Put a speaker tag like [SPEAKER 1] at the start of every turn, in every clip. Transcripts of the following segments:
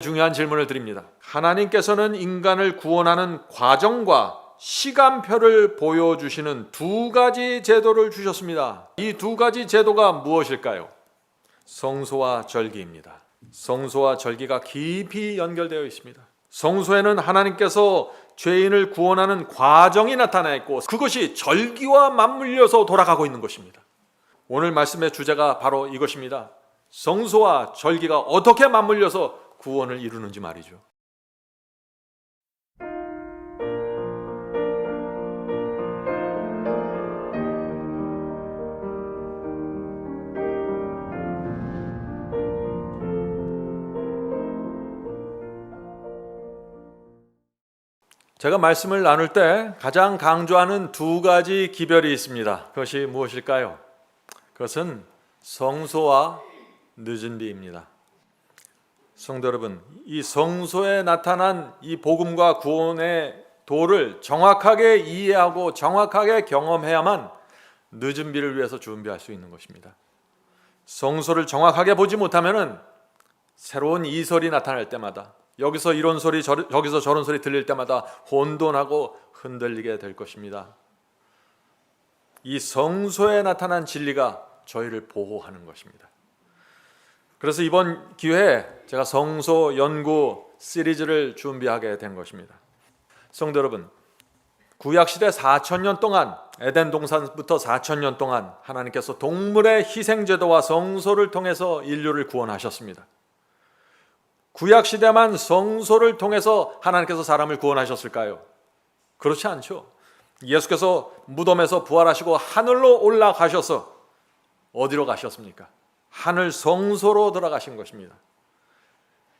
[SPEAKER 1] 중요한 질문을 드립니다. 하나님께서는 인간을 구원하는 과정과 시간표를 보여주시는 두 가지 제도를 주셨습니다. 이 두 가지 제도가 무엇일까요? 성소와 절기입니다. 성소와 절기가 깊이 연결되어 있습니다. 성소에는 하나님께서 죄인을 구원하는 과정이 나타나 있고 그것이 절기와 맞물려서 돌아가고 있는 것입니다. 오늘 말씀의 주제가 바로 이것입니다. 성소와 절기가 어떻게 맞물려서 구원을 이루는지 말이죠. 제가 말씀을 나눌 때 가장 강조하는 두 가지 기별이 있습니다. 그것이 무엇일까요? 그것은 성소와 늦은 비입니다. 성도 여러분, 이 성소에 나타난 이 복음과 구원의 도를 정확하게 이해하고 정확하게 경험해야만 늦은 비를 위해서 준비할 수 있는 것입니다. 성소를 정확하게 보지 못하면 새로운 이설이 나타날 때마다 여기서 이런 소리 저기서 저런 소리 들릴 때마다 혼돈하고 흔들리게 될 것입니다. 이 성소에 나타난 진리가 저희를 보호하는 것입니다. 그래서 이번 기회에 제가 성소 연구 시리즈를 준비하게 된 것입니다. 성도 여러분, 구약시대 4,000년 동안 에덴 동산부터 4,000년 동안 하나님께서 동물의 희생제도와 성소를 통해서 인류를 구원하셨습니다. 구약시대만 성소를 통해서 하나님께서 사람을 구원하셨을까요? 그렇지 않죠. 예수께서 무덤에서 부활하시고 하늘로 올라가셔서 어디로 가셨습니까? 하늘 성소로 들어가신 것입니다.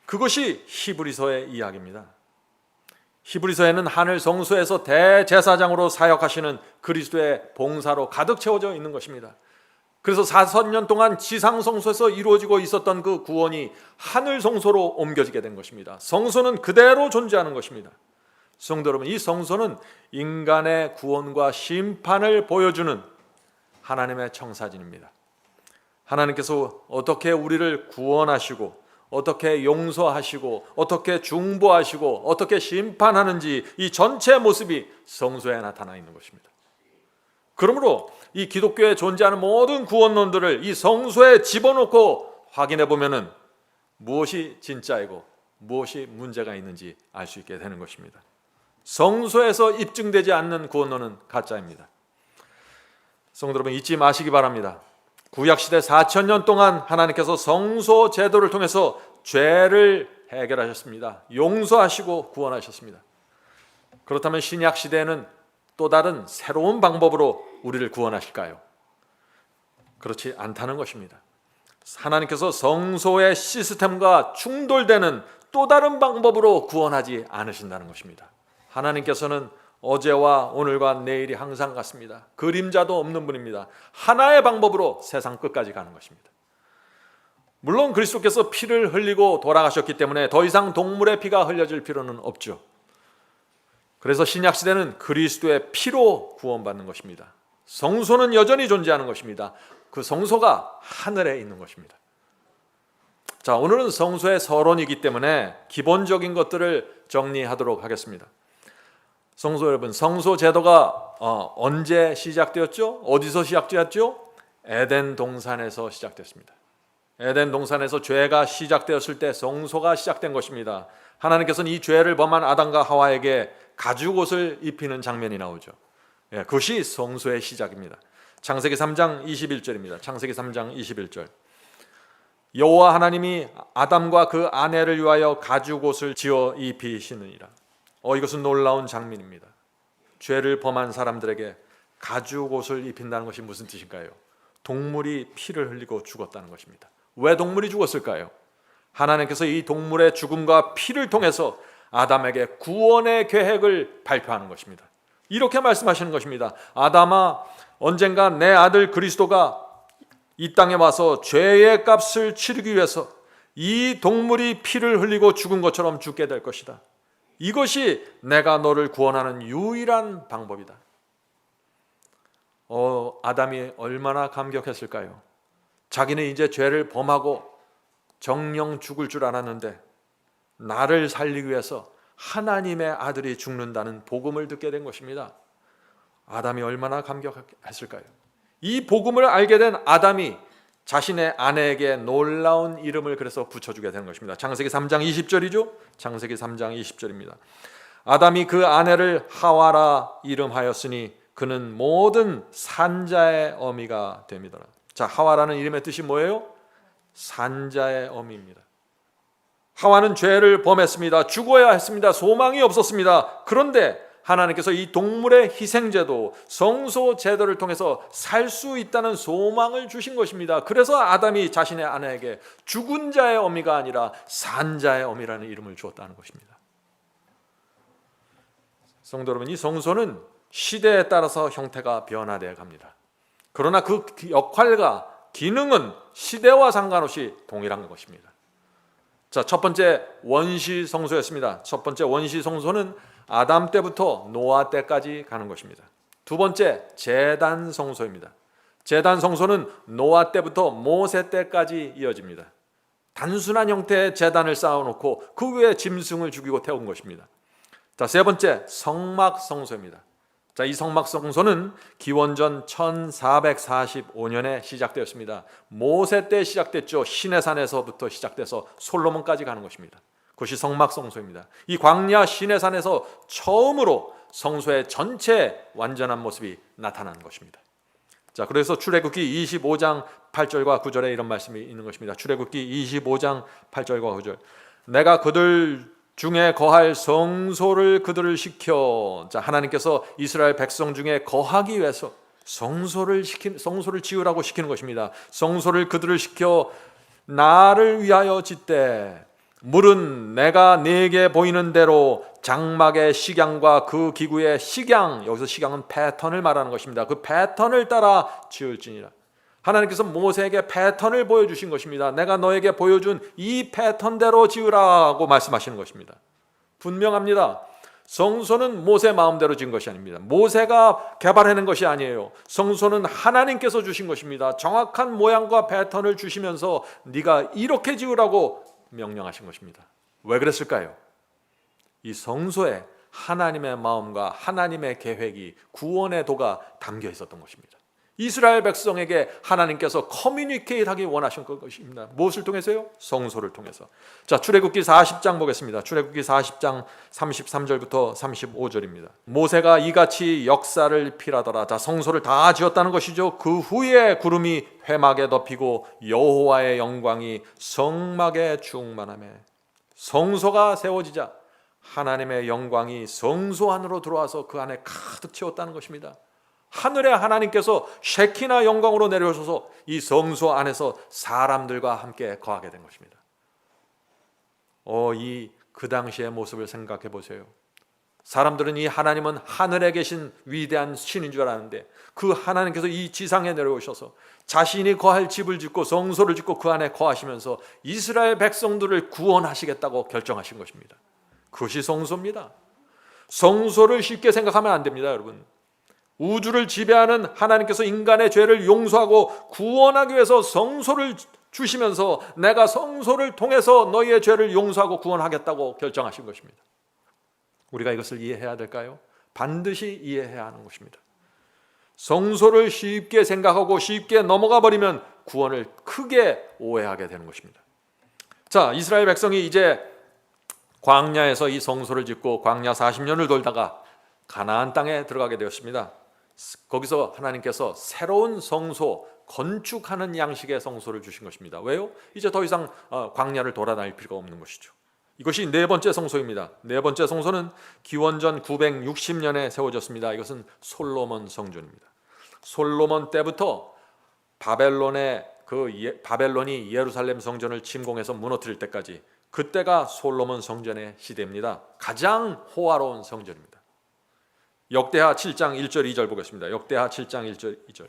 [SPEAKER 1] 그것이 히브리서의 이야기입니다. 히브리서에는 하늘 성소에서 대제사장으로 사역하시는 그리스도의 봉사로 가득 채워져 있는 것입니다. 그래서 4,000년 동안 지상 성소에서 이루어지고 있었던 그 구원이 하늘 성소로 옮겨지게 된 것입니다. 성소는 그대로 존재하는 것입니다. 성도 여러분, 이 성소는 인간의 구원과 심판을 보여주는 하나님의 청사진입니다. 하나님께서 어떻게 우리를 구원하시고 어떻게 용서하시고 어떻게 중보하시고 어떻게 심판하는지 이 전체 모습이 성소에 나타나 있는 것입니다. 그러므로 이 기독교에 존재하는 모든 구원론들을 이 성소에 집어넣고 확인해 보면은 무엇이 진짜이고 무엇이 문제가 있는지 알 수 있게 되는 것입니다. 성소에서 입증되지 않는 구원론은 가짜입니다. 성도 여러분, 잊지 마시기 바랍니다. 구약시대 4,000년 동안 하나님께서 성소 제도를 통해서 죄를 해결하셨습니다. 용서하시고 구원하셨습니다. 그렇다면 신약시대에는 또 다른 새로운 방법으로 우리를 구원하실까요? 그렇지 않다는 것입니다. 하나님께서 성소의 시스템과 충돌되는 또 다른 방법으로 구원하지 않으신다는 것입니다. 하나님께서는 어제와 오늘과 내일이 항상 같습니다. 그림자도 없는 분입니다. 하나의 방법으로 세상 끝까지 가는 것입니다. 물론 그리스도께서 피를 흘리고 돌아가셨기 때문에 더 이상 동물의 피가 흘려질 필요는 없죠. 그래서 신약시대는 그리스도의 피로 구원받는 것입니다. 성소는 여전히 존재하는 것입니다. 그 성소가 하늘에 있는 것입니다. 자, 오늘은 성소의 서론이기 때문에 기본적인 것들을 정리하도록 하겠습니다. 성소 여러분, 성소 제도가 언제 시작되었죠? 어디서 시작되었죠? 에덴 동산에서 시작됐습니다. 에덴 동산에서 죄가 시작되었을 때 성소가 시작된 것입니다. 하나님께서는 이 죄를 범한 아담과 하와에게 가죽옷을 입히는 장면이 나오죠. 그것이 성소의 시작입니다. 창세기 3장 21절입니다. 창세기 3장 21절. 여호와 하나님이 아담과 그 아내를 위하여 가죽옷을 지어 입히시느니라. 이것은 놀라운 장면입니다. 죄를 범한 사람들에게 가죽옷을 입힌다는 것이 무슨 뜻일까요? 동물이 피를 흘리고 죽었다는 것입니다. 왜 동물이 죽었을까요? 하나님께서 이 동물의 죽음과 피를 통해서 아담에게 구원의 계획을 발표하는 것입니다. 이렇게 말씀하시는 것입니다. 아담아, 언젠가 내 아들 그리스도가 이 땅에 와서 죄의 값을 치르기 위해서 이 동물이 피를 흘리고 죽은 것처럼 죽게 될 것이다. 이것이 내가 너를 구원하는 유일한 방법이다. 아담이 얼마나 나를 살리기 위해서 하나님의 아들이 죽는다는 복음을 듣게 된 것입니다. 아담이 얼마나 감격했을까요? 이 복음을 알게 된 아담이 자신의 아내에게 놀라운 이름을 그래서 붙여주게 되는 것입니다. 창세기 3장 20절이죠. 창세기 3장 20절입니다. 아담이 그 아내를 하와라 이름하였으니 그는 모든 산자의 어미가 됩니다. 자, 하와라는 이름의 뜻이 뭐예요? 산자의 어미입니다. 하와는 죄를 범했습니다. 죽어야 했습니다. 소망이 없었습니다. 그런데 하나님께서 이 동물의 희생제도, 성소제도를 통해서 살 수 있다는 소망을 주신 것입니다. 그래서 아담이 자신의 아내에게 죽은 자의 어미가 아니라 산자의 어미라는 이름을 주었다는 것입니다. 성도 여러분, 이 성소는 시대에 따라서 형태가 변화되어 갑니다. 그러나 그 역할과 기능은 시대와 상관없이 동일한 것입니다. 자, 첫 번째 원시 성소였습니다. 첫 번째 원시 성소는 아담 때부터 노아 때까지 가는 것입니다. 두 번째 제단 성소입니다. 제단 성소는 노아 때부터 모세 때까지 이어집니다. 단순한 형태의 제단을 쌓아놓고 그 위에 짐승을 죽이고 태운 것입니다. 자, 세 번째 성막 성소입니다. 자, 이 성막 성소는 기원전 1445년에 시작되었습니다. 모세 때 시작됐죠. 시내산에서부터 시작돼서 솔로몬까지 가는 것입니다. 그것이 성막 성소입니다. 이 광야 시내산에서 처음으로 성소의 전체 완전한 모습이 나타나는 것입니다. 자, 그래서 출애굽기 25장 8절과 9절에 이런 말씀이 있는 것입니다. 출애굽기 25장 8절과 9절. 내가 그들 중에 거할 성소를 그들을 시켜. 자, 하나님께서 이스라엘 백성 중에 거하기 위해서 성소를 지으라고 시키는 것입니다. 성소를 그들을 시켜 나를 위하여 짓되 물은 내가 네게 보이는 대로 장막의 식양과 그 기구의 식양, 여기서 식양은 패턴을 말하는 것입니다. 그 패턴을 따라 지을지니라. 하나님께서 모세에게 패턴을 보여주신 것입니다. 내가 너에게 보여준 이 패턴대로 지으라고 말씀하시는 것입니다. 분명합니다. 성소는 모세 마음대로 지은 것이 아닙니다. 모세가 개발해낸 것이 아니에요. 성소는 하나님께서 주신 것입니다. 정확한 모양과 패턴을 주시면서 네가 이렇게 지으라고 명령하신 것입니다. 왜 그랬을까요? 이 성소에 하나님의 마음과 하나님의 계획이, 구원의 도가 담겨 있었던 것입니다. 이스라엘 백성에게 하나님께서 커뮤니케이트하기 원하신 것입니다. 무엇을 통해서요? 성소를 통해서. 자, 출애굽기 40장 보겠습니다. 출애굽기 40장 33절부터 35절입니다. 모세가 이같이 역사를 필하더라. 자, 성소를 다 지었다는 것이죠. 그 후에 구름이 회막에 덮이고 여호와의 영광이 성막에 충만하며. 성소가 세워지자 하나님의 영광이 성소 안으로 들어와서 그 안에 가득 채웠다는 것입니다. 하늘의 하나님께서 쉐키나 영광으로 내려오셔서 이 성소 안에서 사람들과 함께 거하게 된 것입니다. 그 당시의 모습을 생각해 보세요. 사람들은 이 하나님은 하늘에 계신 위대한 신인 줄 알았는데 그 하나님께서 이 지상에 내려오셔서 자신이 거할 집을 짓고 성소를 짓고 그 안에 거하시면서 이스라엘 백성들을 구원하시겠다고 결정하신 것입니다. 그것이 성소입니다. 성소를 쉽게 생각하면 안 됩니다, 여러분. 우주를 지배하는 하나님께서 인간의 죄를 용서하고 구원하기 위해서 성소를 주시면서 내가 성소를 통해서 너희의 죄를 용서하고 구원하겠다고 결정하신 것입니다. 우리가 이것을 이해해야 될까요? 반드시 이해해야 하는 것입니다. 성소를 쉽게 생각하고 쉽게 넘어가 버리면 구원을 크게 오해하게 되는 것입니다. 자, 이스라엘 백성이 이제 광야에서 이 성소를 짓고 광야 40년을 돌다가 가나안 땅에 들어가게 되었습니다. 거기서 하나님께서 새로운 성소, 건축하는 양식의 성소를 주신 것입니다. 왜요? 이제 더 이상 광야를 돌아다닐 필요가 없는 것이죠. 이것이 네 번째 성소입니다. 네 번째 성소는 기원전 960년에 세워졌습니다. 이것은 솔로몬 성전입니다. 솔로몬 때부터 바벨론이 예루살렘 성전을 침공해서 무너뜨릴 때까지, 그때가 솔로몬 성전의 시대입니다. 가장 호화로운 성전입니다. 역대하 7장 1절 2절 보겠습니다. 역대하 7장 1절 2절.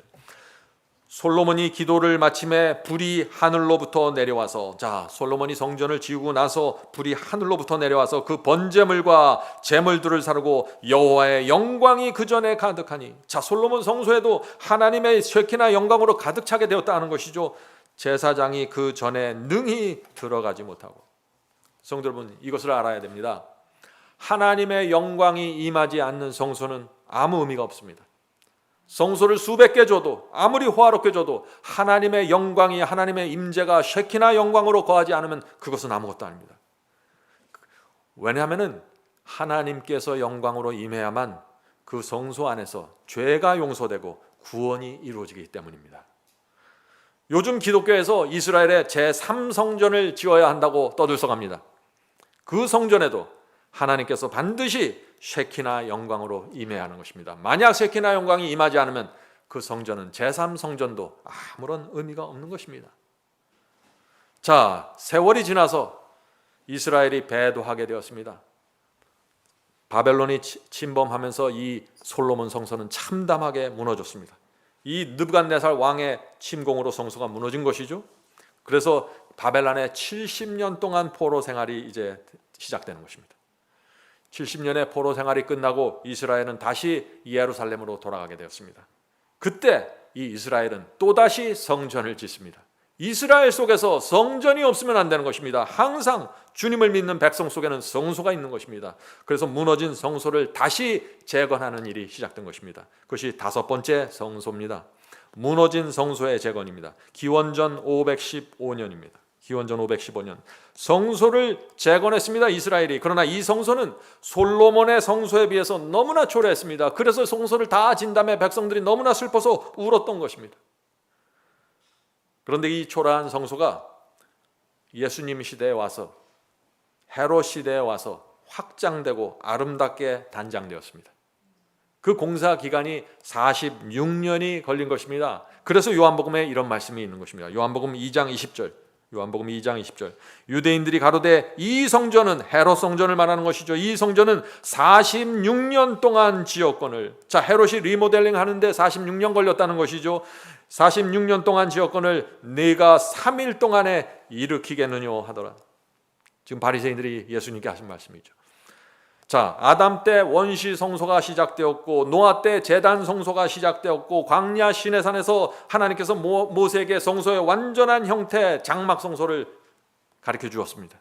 [SPEAKER 1] 솔로몬이 기도를 마침에 불이 하늘로부터 내려와서, 자, 솔로몬이 성전을 지우고 나서 불이 하늘로부터 내려와서 그 번제물과 제물들을 사르고 여호와의 영광이 그 전에 가득하니, 자, 솔로몬 성소에도 하나님의 쉐키나 영광으로 가득 차게 되었다는 것이죠. 제사장이 그 전에 능히 들어가지 못하고, 성도 여러분, 이것을 알아야 됩니다. 하나님의 영광이 임하지 않는 성소는 아무 의미가 없습니다. 성소를 수백 개 줘도, 아무리 호화롭게 줘도 하나님의 영광이, 하나님의 임재가 쉐키나 영광으로 거하지 않으면 그것은 아무것도 아닙니다. 왜냐하면 하나님께서 영광으로 임해야만 그 성소 안에서 죄가 용서되고 구원이 이루어지기 때문입니다. 요즘 기독교에서 이스라엘의 제3성전을 지어야 한다고 떠들썩합니다. 그 성전에도 하나님께서 반드시 쉐키나 영광으로 임해야 하는 것입니다. 만약 쉐키나 영광이 임하지 않으면 그 성전은 제3성전도 아무런 의미가 없는 것입니다. 자, 세월이 지나서 이스라엘이 배도하게 되었습니다. 바벨론이 침범하면서 이 솔로몬 성소는 참담하게 무너졌습니다. 이 느부갓네살 왕의 침공으로 성소가 무너진 것이죠. 그래서 바벨론의 70년 동안 포로 생활이 이제 시작되는 것입니다. 70년의 포로 생활이 끝나고 이스라엘은 다시 예루살렘으로 돌아가게 되었습니다. 그때 이 이스라엘은 또다시 성전을 짓습니다. 이스라엘 속에서 성전이 없으면 안 되는 것입니다. 항상 주님을 믿는 백성 속에는 성소가 있는 것입니다. 그래서 무너진 성소를 다시 재건하는 일이 시작된 것입니다. 그것이 5번째 성소입니다. 무너진 성소의 재건입니다. 기원전 515년입니다. 기원전 515년 성소를 재건했습니다, 이스라엘이. 그러나 이 성소는 솔로몬의 성소에 비해서 너무나 초라했습니다. 그래서 성소를 다 진 다음에 백성들이 너무나 슬퍼서 울었던 것입니다. 그런데 이 초라한 성소가 예수님 시대에 와서, 헤롯 시대에 와서 확장되고 아름답게 단장되었습니다. 그 공사 기간이 46년이 걸린 것입니다. 그래서 요한복음에 이런 말씀이 있는 것입니다. 요한복음 2장 20절. 요한복음 2장 20절. 유대인들이 가로되 이 성전은, 헤롯 성전을 말하는 것이죠. 이 성전은 46년 동안 지었거늘. 자, 헤롯이 리모델링 하는데 46년 걸렸다는 것이죠. 46년 동안 지었거늘 네가 3일 동안에 일으키겠느냐 하더라. 지금 바리새인들이 예수님께 하신 말씀이죠. 자, 아담 때 원시 성소가 시작되었고, 노아 때 제단 성소가 시작되었고, 광야 시내산에서 하나님께서 모세에게 성소의 완전한 형태 장막 성소를 가르쳐 주었습니다.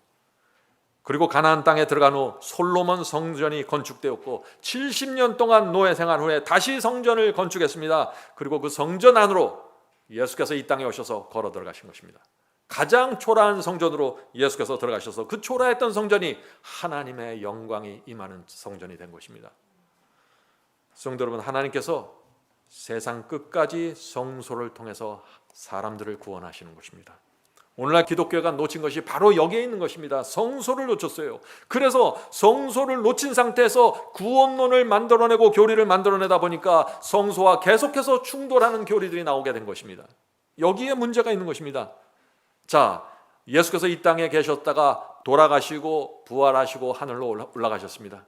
[SPEAKER 1] 그리고 가나안 땅에 들어간 후 솔로몬 성전이 건축되었고, 70년 동안 노예 생활 후에 다시 성전을 건축했습니다. 그리고 그 성전 안으로 예수께서 이 땅에 오셔서 걸어 들어가신 것입니다. 가장 초라한 성전으로 예수께서 들어가셔서 그 초라했던 성전이 하나님의 영광이 임하는 성전이 된 것입니다. 성도 여러분, 하나님께서 세상 끝까지 성소를 통해서 사람들을 구원하시는 것입니다. 오늘날 기독교가 놓친 것이 바로 여기에 있는 것입니다. 성소를 놓쳤어요. 그래서 성소를 놓친 상태에서 구원론을 만들어내고 교리를 만들어내다 보니까 성소와 계속해서 충돌하는 교리들이 나오게 된 것입니다. 여기에 문제가 있는 것입니다. 자, 예수께서 이 땅에 계셨다가 돌아가시고 부활하시고 하늘로 올라가셨습니다.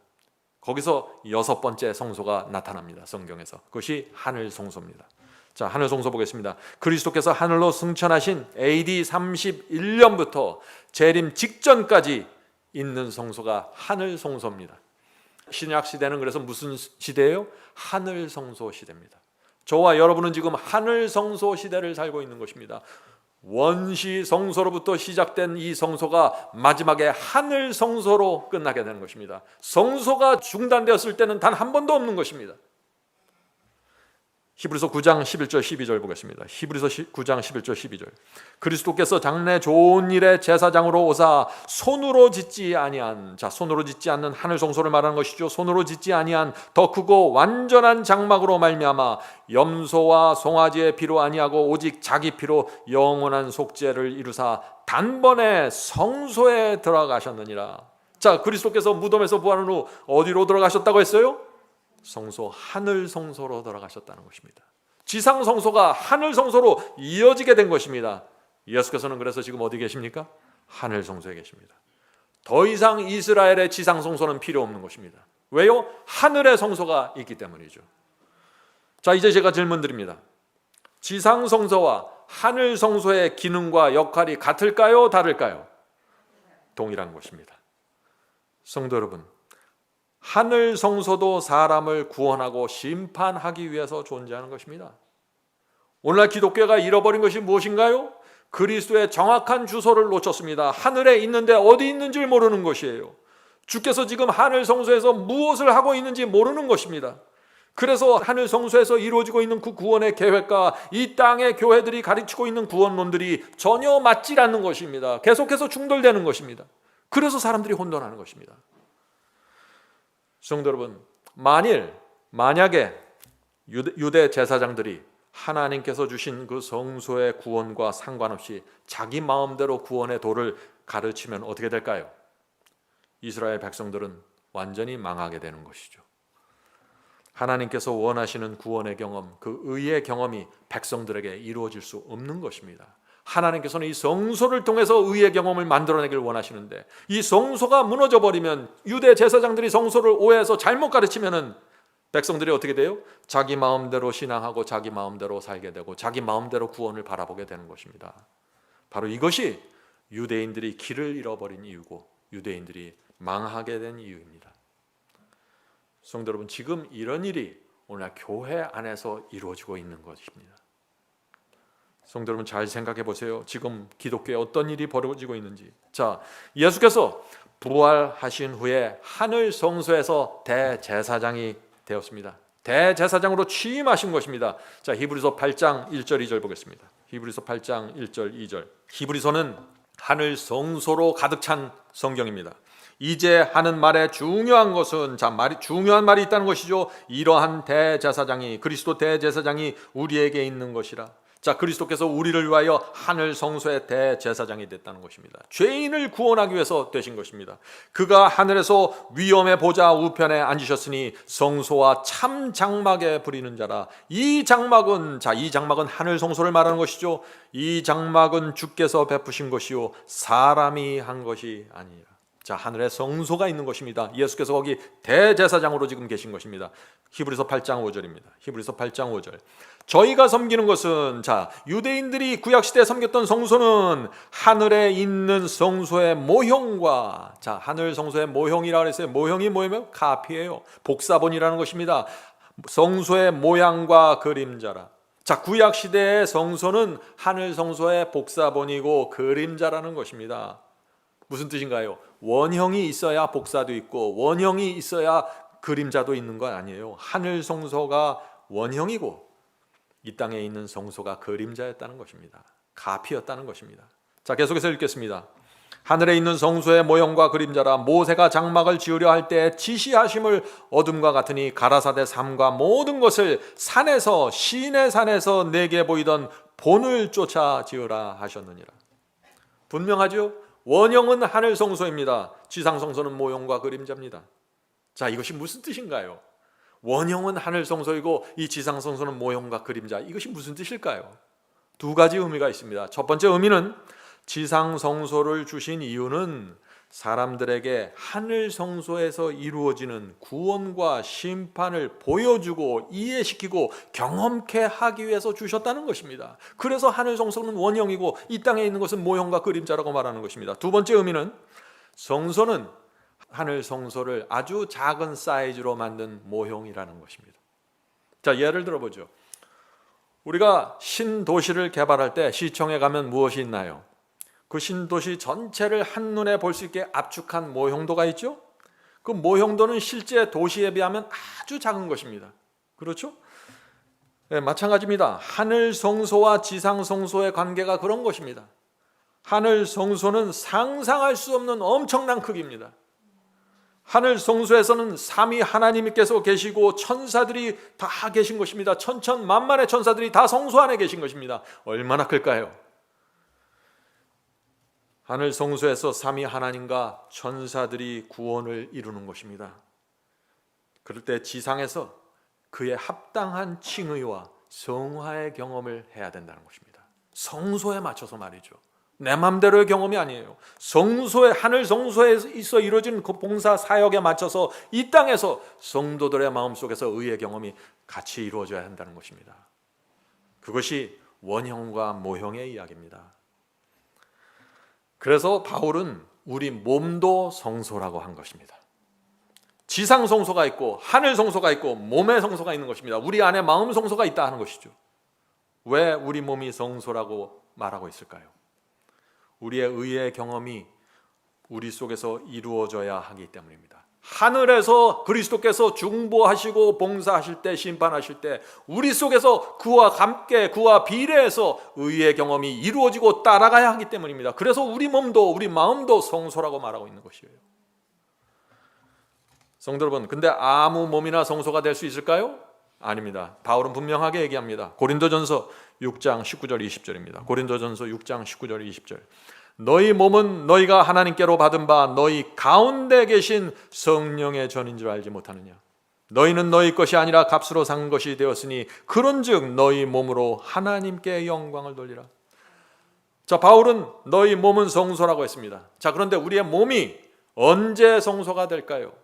[SPEAKER 1] 거기서 6번째 성소가 나타납니다. 성경에서. 그것이 하늘 성소입니다. 자, 하늘 성소 보겠습니다. 그리스도께서 하늘로 승천하신 AD 31년부터 재림 직전까지 있는 성소가 하늘 성소입니다. 신약 시대는 그래서 무슨 시대예요? 하늘 성소 시대입니다. 저와 여러분은 지금 하늘 성소 시대를 살고 있는 것입니다. 원시 성소로부터 시작된 이 성소가 마지막에 하늘 성소로 끝나게 되는 것입니다. 성소가 중단되었을 때는 단 한 번도 없는 것입니다. 히브리서 9장 11절 12절 보겠습니다. 히브리서 9장 11절 12절. 그리스도께서 장래 좋은 일의 제사장으로 오사 손으로 짓지 아니한, 자, 손으로 짓지 않는 하늘 성소를 말하는 것이죠. 손으로 짓지 아니한 더 크고 완전한 장막으로 말미암아 염소와 송아지의 피로 아니하고 오직 자기 피로 영원한 속죄를 이루사 단번에 성소에 들어가셨느니라. 자, 그리스도께서 무덤에서 부활한 후 어디로 들어가셨다고 했어요? 성소, 하늘 성소로 들어가셨다는 것입니다. 지상 성소가 하늘 성소로 이어지게 된 것입니다. 예수께서는 그래서 지금 어디 계십니까? 하늘 성소에 계십니다. 더 이상 이스라엘의 지상 성소는 필요 없는 것입니다. 왜요? 하늘의 성소가 있기 때문이죠. 자, 이제 제가 질문 드립니다. 지상 성소와 하늘 성소의 기능과 역할이 같을까요? 다를까요? 동일한 것입니다. 성도 여러분, 하늘 성소도 사람을 구원하고 심판하기 위해서 존재하는 것입니다. 오늘날 기독교가 잃어버린 것이 무엇인가요? 그리스도의 정확한 주소를 놓쳤습니다. 하늘에 있는데 어디 있는지를 모르는 것이에요. 주께서 지금 하늘 성소에서 무엇을 하고 있는지 모르는 것입니다. 그래서 하늘 성소에서 이루어지고 있는 그 구원의 계획과 이 땅의 교회들이 가르치고 있는 구원론들이 전혀 맞지 않는 것입니다. 계속해서 충돌되는 것입니다. 그래서 사람들이 혼돈하는 것입니다. 성도 여러분, 만약에 유대 제사장들이 하나님께서 주신 그 성소의 구원과 상관없이 자기 마음대로 구원의 도를 가르치면 어떻게 될까요? 이스라엘 백성들은 완전히 망하게 되는 것이죠. 하나님께서 원하시는 구원의 경험, 그 의의 경험이 백성들에게 이루어질 수 없는 것입니다. 하나님께서는 이 성소를 통해서 의의 경험을 만들어내길 원하시는데 이 성소가 무너져버리면, 유대 제사장들이 성소를 오해해서 잘못 가르치면은 백성들이 어떻게 돼요? 자기 마음대로 신앙하고 자기 마음대로 살게 되고 자기 마음대로 구원을 바라보게 되는 것입니다. 바로 이것이 유대인들이 길을 잃어버린 이유고 유대인들이 망하게 된 이유입니다. 성도 여러분, 지금 이런 일이 오늘 교회 안에서 이루어지고 있는 것입니다. 성도 여러분, 잘 생각해 보세요. 지금 기독교에 어떤 일이 벌어지고 있는지. 자, 예수께서 부활하신 후에 하늘 성소에서 대제사장이 되었습니다. 대제사장으로 취임하신 것입니다. 자, 히브리서 8장 1절 2절 보겠습니다. 히브리서 8장 1절 2절. 히브리서는 하늘 성소로 가득 찬 성경입니다. 이제 하는 말의 중요한 것은, 중요한 말이 있다는 것이죠. 이러한 대제사장이, 그리스도 대제사장이 우리에게 있는 것이라. 자, 그리스도께서 우리를 위하여 하늘 성소의 대제사장이 됐다는 것입니다. 죄인을 구원하기 위해서 되신 것입니다. 그가 하늘에서 위엄의 보좌 우편에 앉으셨으니 성소와 참 장막에 부리는 자라. 이 장막은 하늘 성소를 말하는 것이죠. 이 장막은 주께서 베푸신 것이요 사람이 한 것이 아니라. 자, 하늘에 성소가 있는 것입니다. 예수께서 거기 대제사장으로 지금 계신 것입니다. 히브리서 8장 5절입니다. 히브리서 8장 5절. 저희가 섬기는 것은, 유대인들이 구약시대에 섬겼던 성소는 하늘에 있는 성소의 모형과, 하늘 성소의 모형이라고 했어요. 모형이 뭐냐면 카피예요. 복사본이라는 것입니다. 성소의 모양과 그림자라. 자, 구약시대의 성소는 하늘 성소의 복사본이고 그림자라는 것입니다. 무슨 뜻인가요? 원형이 있어야 복사도 있고 원형이 있어야 그림자도 있는 건 아니에요. 하늘 성소가 원형이고 이 땅에 있는 성소가 그림자였다는 것입니다. 가피였다는 것입니다. 자, 계속해서 읽겠습니다. 하늘에 있는 성소의 모형과 그림자라. 모세가 장막을 지으려 할 때 지시하심을 어둠과 같으니 가라사대 삶과 모든 것을 산에서, 시내 산에서 내게 보이던 본을 쫓아 지으라 하셨느니라. 분명하죠? 원형은 하늘 성소입니다. 지상 성소는 모형과 그림자입니다. 자, 이것이 무슨 뜻인가요? 원형은 하늘 성소이고 이 지상 성소는 모형과 그림자. 이것이 무슨 뜻일까요? 두 가지 의미가 있습니다. 첫 번째 의미는 지상 성소를 주신 이유는 사람들에게 하늘 성소에서 이루어지는 구원과 심판을 보여주고 이해시키고 경험케 하기 위해서 주셨다는 것입니다. 그래서 하늘 성소는 원형이고 이 땅에 있는 것은 모형과 그림자라고 말하는 것입니다. 두 번째 의미는 성소는 하늘 성소를 아주 작은 사이즈로 만든 모형이라는 것입니다. 자, 예를 들어보죠. 우리가 신도시를 개발할 때 시청에 가면 무엇이 있나요? 그 신도시 전체를 한눈에 볼 수 있게 압축한 모형도가 있죠? 그 모형도는 실제 도시에 비하면 아주 작은 것입니다. 그렇죠? 네, 마찬가지입니다. 하늘 성소와 지상 성소의 관계가 그런 것입니다. 하늘 성소는 상상할 수 없는 엄청난 크기입니다. 하늘 성소에서는 삼위 하나님께서 계시고 천사들이 다 계신 것입니다. 천천만만의 천사들이 다 성소 안에 계신 것입니다. 얼마나 클까요? 하늘 성소에서 삼위 하나님과 천사들이 구원을 이루는 것입니다. 그럴 때 지상에서 그의 합당한 칭의와 성화의 경험을 해야 된다는 것입니다. 성소에 맞춰서 말이죠. 내 맘대로의 경험이 아니에요. 성소에, 하늘 성소에서 이루어진 그 봉사 사역에 맞춰서 이 땅에서 성도들의 마음속에서 의의 경험이 같이 이루어져야 한다는 것입니다. 그것이 원형과 모형의 이야기입니다. 그래서 바울은 우리 몸도 성소라고 한 것입니다. 지상 성소가 있고 하늘 성소가 있고 몸의 성소가 있는 것입니다. 우리 안에 마음 성소가 있다 하는 것이죠. 왜 우리 몸이 성소라고 말하고 있을까요? 우리의 의의 경험이 우리 속에서 이루어져야 하기 때문입니다. 하늘에서 그리스도께서 중보하시고 봉사하실 때, 심판하실 때 우리 속에서 그와 함께 그와 비례해서 의의 경험이 이루어지고 따라가야 하기 때문입니다. 그래서 우리 몸도 우리 마음도 성소라고 말하고 있는 것이에요. 성도 여러분, 근데 아무 몸이나 성소가 될 수 있을까요? 아닙니다. 바울은 분명하게 얘기합니다. 고린도전서 6장 19절 20절입니다. 고린도전서 6장 19절 20절. 너희 몸은 너희가 하나님께로 받은 바 너희 가운데 계신 성령의 전인 줄 알지 못하느냐. 너희는 너희 것이 아니라 값으로 산 것이 되었으니 그런즉 너희 몸으로 하나님께 영광을 돌리라. 자, 바울은 너희 몸은 성소라고 했습니다. 자, 그런데 우리의 몸이 언제 성소가 될까요?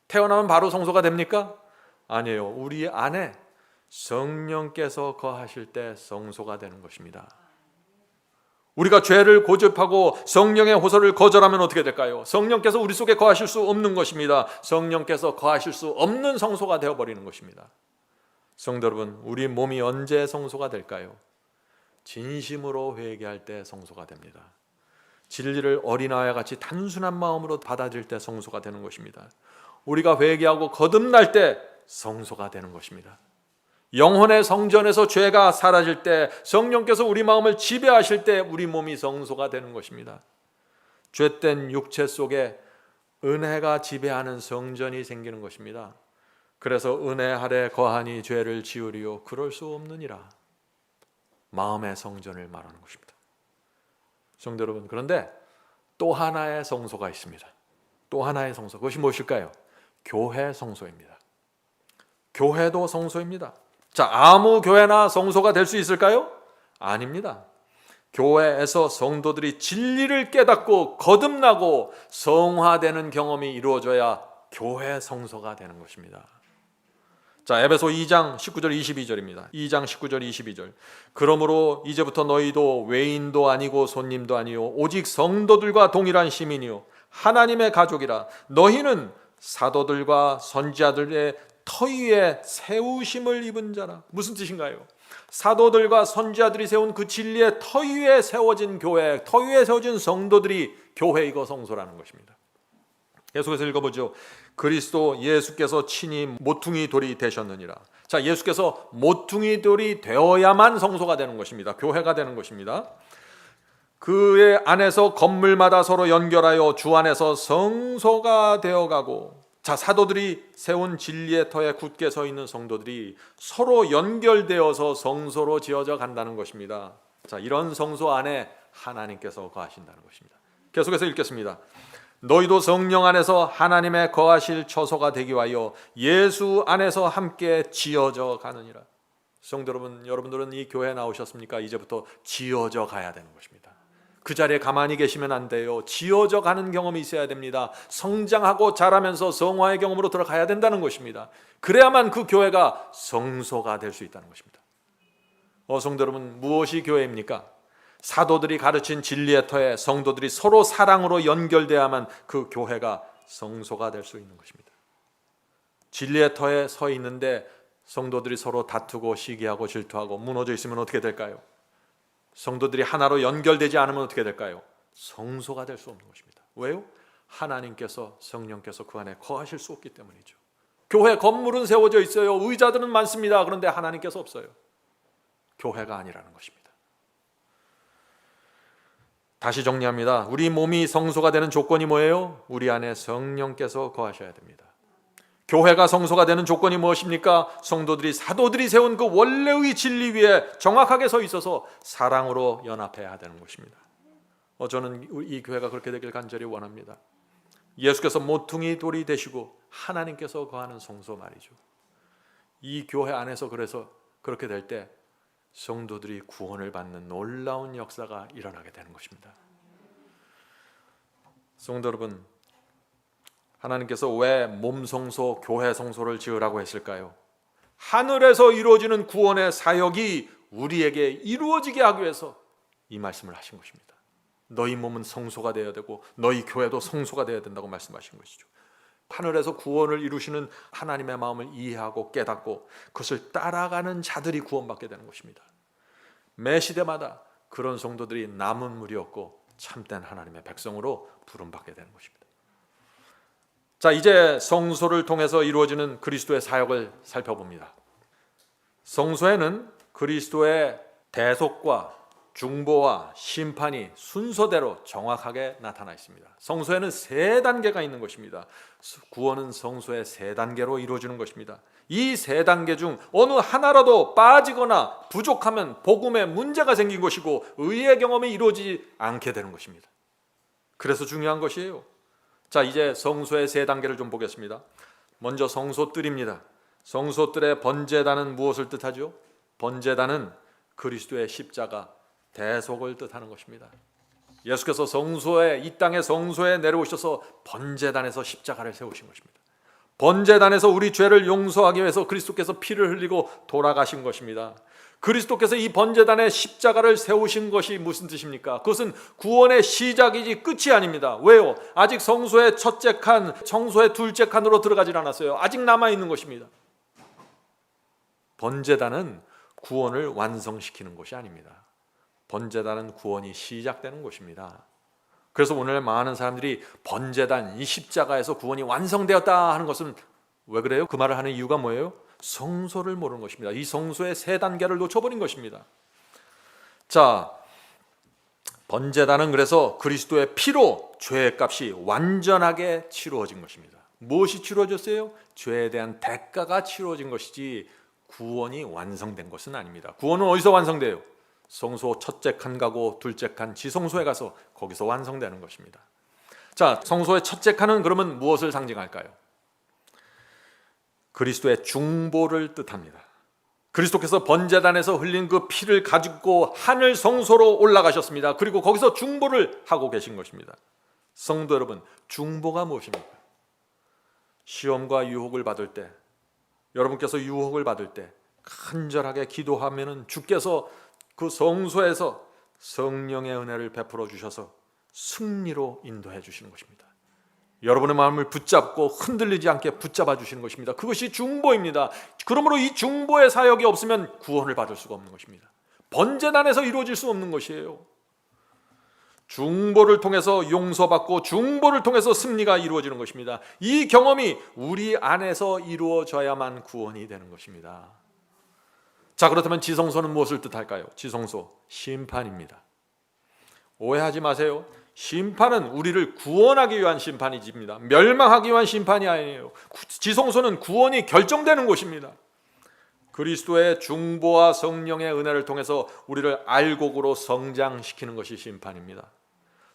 [SPEAKER 1] 태어나면 바로 성소가 됩니까? 아니에요. 우리 안에 성령께서 거하실 때 성소가 되는 것입니다. 우리가 죄를 고집하고 성령의 호소를 거절하면 어떻게 될까요? 성령께서 우리 속에 거하실 수 없는 것입니다. 성령께서 거하실 수 없는 성소가 되어버리는 것입니다. 성도 여러분, 우리 몸이 언제 성소가 될까요? 진심으로 회개할 때 성소가 됩니다. 진리를 어린아이와 같이 단순한 마음으로 받아들일 때 성소가 되는 것입니다. 우리가 회개하고 거듭날 때 성소가 되는 것입니다. 영혼의 성전에서 죄가 사라질 때, 성령께서 우리 마음을 지배하실 때 우리 몸이 성소가 되는 것입니다. 죄된 육체 속에 은혜가 지배하는 성전이 생기는 것입니다. 그래서 은혜 아래 거하니 죄를 지으리요 그럴 수 없느니라. 마음의 성전을 말하는 것입니다. 성도 여러분, 그런데 또 하나의 성소가 있습니다. 또 하나의 성소, 그것이 무엇일까요? 교회 성소입니다. 교회도 성소입니다. 자, 아무 교회나 성소가 될 수 있을까요? 아닙니다. 교회에서 성도들이 진리를 깨닫고 거듭나고 성화되는 경험이 이루어져야 교회 성소가 되는 것입니다. 자, 에베소 2장 19절 22절입니다. 2장 19절 22절. 그러므로 이제부터 너희도 외인도 아니고 손님도 아니요 오직 성도들과 동일한 시민이요 하나님의 가족이라. 너희는 사도들과 선지자들의 터 위에 세우심을 입은 자라. 무슨 뜻인가요? 사도들과 선지자들이 세운 그 진리의 터 위에 세워진 교회, 터 위에 세워진 성도들이 교회이고 성소라는 것입니다. 계속해서 읽어보죠. 그리스도 예수께서 친히 모퉁이 돌이 되셨느니라. 자, 예수께서 모퉁이 돌이 되어야만 성소가 되는 것입니다. 교회가 되는 것입니다. 그의 안에서 건물마다 서로 연결하여 주 안에서 성소가 되어가고. 자, 사도들이 세운 진리의 터에 굳게 서 있는 성도들이 서로 연결되어서 성소로 지어져 간다는 것입니다. 자, 이런 성소 안에 하나님께서 거하신다는 것입니다. 계속해서 읽겠습니다. 너희도 성령 안에서 하나님의 거하실 처소가 되기 위하여 예수 안에서 함께 지어져 가느니라. 성도 여러분, 여러분들은 이 교회에 나오셨습니까? 이제부터 지어져 가야 되는 것입니다. 그 자리에 가만히 계시면 안 돼요. 지어져 가는 경험이 있어야 됩니다. 성장하고 자라면서 성화의 경험으로 들어가야 된다는 것입니다. 그래야만 그 교회가 성소가 될 수 있다는 것입니다. 성도 여러분, 무엇이 교회입니까? 사도들이 가르친 진리의 터에 성도들이 서로 사랑으로 연결돼야만 그 교회가 성소가 될 수 있는 것입니다. 진리의 터에 서 있는데 성도들이 서로 다투고 시기하고 질투하고 무너져 있으면 어떻게 될까요? 성도들이 하나로 연결되지 않으면 어떻게 될까요? 성소가 될 수 없는 것입니다. 왜요? 하나님께서, 성령께서 그 안에 거하실 수 없기 때문이죠. 교회 건물은 세워져 있어요. 의자들은 많습니다. 그런데 하나님께서 없어요. 교회가 아니라는 것입니다. 다시 정리합니다. 우리 몸이 성소가 되는 조건이 뭐예요? 우리 안에 성령께서 거하셔야 됩니다. 교회가 성소가 되는 조건이 무엇입니까? 성도들이, 사도들이 세운 그 원래의 진리 위에 정확하게 서 있어서 사랑으로 연합해야 되는 것입니다. 저는 이 교회가 그렇게 되길 간절히 원합니다. 예수께서 모퉁이 돌이 되시고 하나님께서 거하는 성소 말이죠. 이 교회 안에서 그래서 그렇게 될 때 성도들이 구원을 받는 놀라운 역사가 일어나게 되는 것입니다. 성도 여러분, 하나님께서 왜 몸 성소, 교회 성소를 지으라고 했을까요? 하늘에서 이루어지는 구원의 사역이 우리에게 이루어지게 하기 위해서 이 말씀을 하신 것입니다. 너희 몸은 성소가 되어야 되고 너희 교회도 성소가 되어야 된다고 말씀하신 것이죠. 하늘에서 구원을 이루시는 하나님의 마음을 이해하고 깨닫고 그것을 따라가는 자들이 구원받게 되는 것입니다. 매 시대마다 그런 성도들이 남은 무리였고 참된 하나님의 백성으로 부름받게 되는 것입니다. 자, 이제 성소를 통해서 이루어지는 그리스도의 사역을 살펴봅니다. 성소에는 그리스도의 대속과 중보와 심판이 순서대로 정확하게 나타나 있습니다. 성소에는 세 단계가 있는 것입니다. 구원은 성소의 세 단계로 이루어지는 것입니다. 이 세 단계 중 어느 하나라도 빠지거나 부족하면 복음에 문제가 생긴 것이고 의의 경험이 이루어지지 않게 되는 것입니다. 그래서 중요한 것이에요. 자, 이제 성소의 세 단계를 좀 보겠습니다. 먼저 성소뜰입니다. 성소뜰의 번제단은 무엇을 뜻하죠? 번제단은 그리스도의 십자가, 대속을 뜻하는 것입니다. 예수께서 이 땅의 성소에 내려오셔서 번제단에서 십자가를 세우신 것입니다. 번제단에서 우리 죄를 용서하기 위해서 그리스도께서 피를 흘리고 돌아가신 것입니다. 그리스도께서 이 번제단의 십자가를 세우신 것이 무슨 뜻입니까? 그것은 구원의 시작이지 끝이 아닙니다. 왜요? 아직 성소의 첫째 칸, 성소의 둘째 칸으로 들어가질 않았어요. 아직 남아있는 것입니다. 번제단은 구원을 완성시키는 것이 아닙니다. 번제단은 구원이 시작되는 것입니다. 그래서 오늘 많은 사람들이 번제단, 이 십자가에서 구원이 완성되었다 하는 것은 왜 그래요? 그 말을 하는 이유가 뭐예요? 성소를 모르는 것입니다. 이 성소의 세 단계를 놓쳐버린 것입니다. 자, 번제단은 그래서 그리스도의 피로 죄의 값이 완전하게 치루어진 것입니다. 무엇이 치루어졌어요? 죄에 대한 대가가 치루어진 것이지 구원이 완성된 것은 아닙니다. 구원은 어디서 완성돼요? 성소 첫째 칸 가고 둘째 칸 지성소에 가서 거기서 완성되는 것입니다. 자, 성소의 첫째 칸은 그러면 무엇을 상징할까요? 그리스도의 중보를 뜻합니다. 그리스도께서 번제단에서 흘린 그 피를 가지고 하늘 성소로 올라가셨습니다. 그리고 거기서 중보를 하고 계신 것입니다. 성도 여러분, 중보가 무엇입니까? 시험과 유혹을 받을 때, 여러분께서 유혹을 받을 때 간절하게 기도하면은 주께서 그 성소에서 성령의 은혜를 베풀어 주셔서 승리로 인도해 주시는 것입니다. 여러분의 마음을 붙잡고 흔들리지 않게 붙잡아 주시는 것입니다. 그것이 중보입니다. 그러므로 이 중보의 사역이 없으면 구원을 받을 수가 없는 것입니다. 번제단에서 이루어질 수 없는 것이에요. 중보를 통해서 용서받고 중보를 통해서 승리가 이루어지는 것입니다. 이 경험이 우리 안에서 이루어져야만 구원이 되는 것입니다. 자, 그렇다면 지성소는 무엇을 뜻할까요? 지성소, 심판입니다. 오해하지 마세요. 심판은 우리를 구원하기 위한 심판이집니다. 멸망하기 위한 심판이 아니에요. 지성소는 구원이 결정되는 곳입니다. 그리스도의 중보와 성령의 은혜를 통해서 우리를 알곡으로 성장시키는 것이 심판입니다.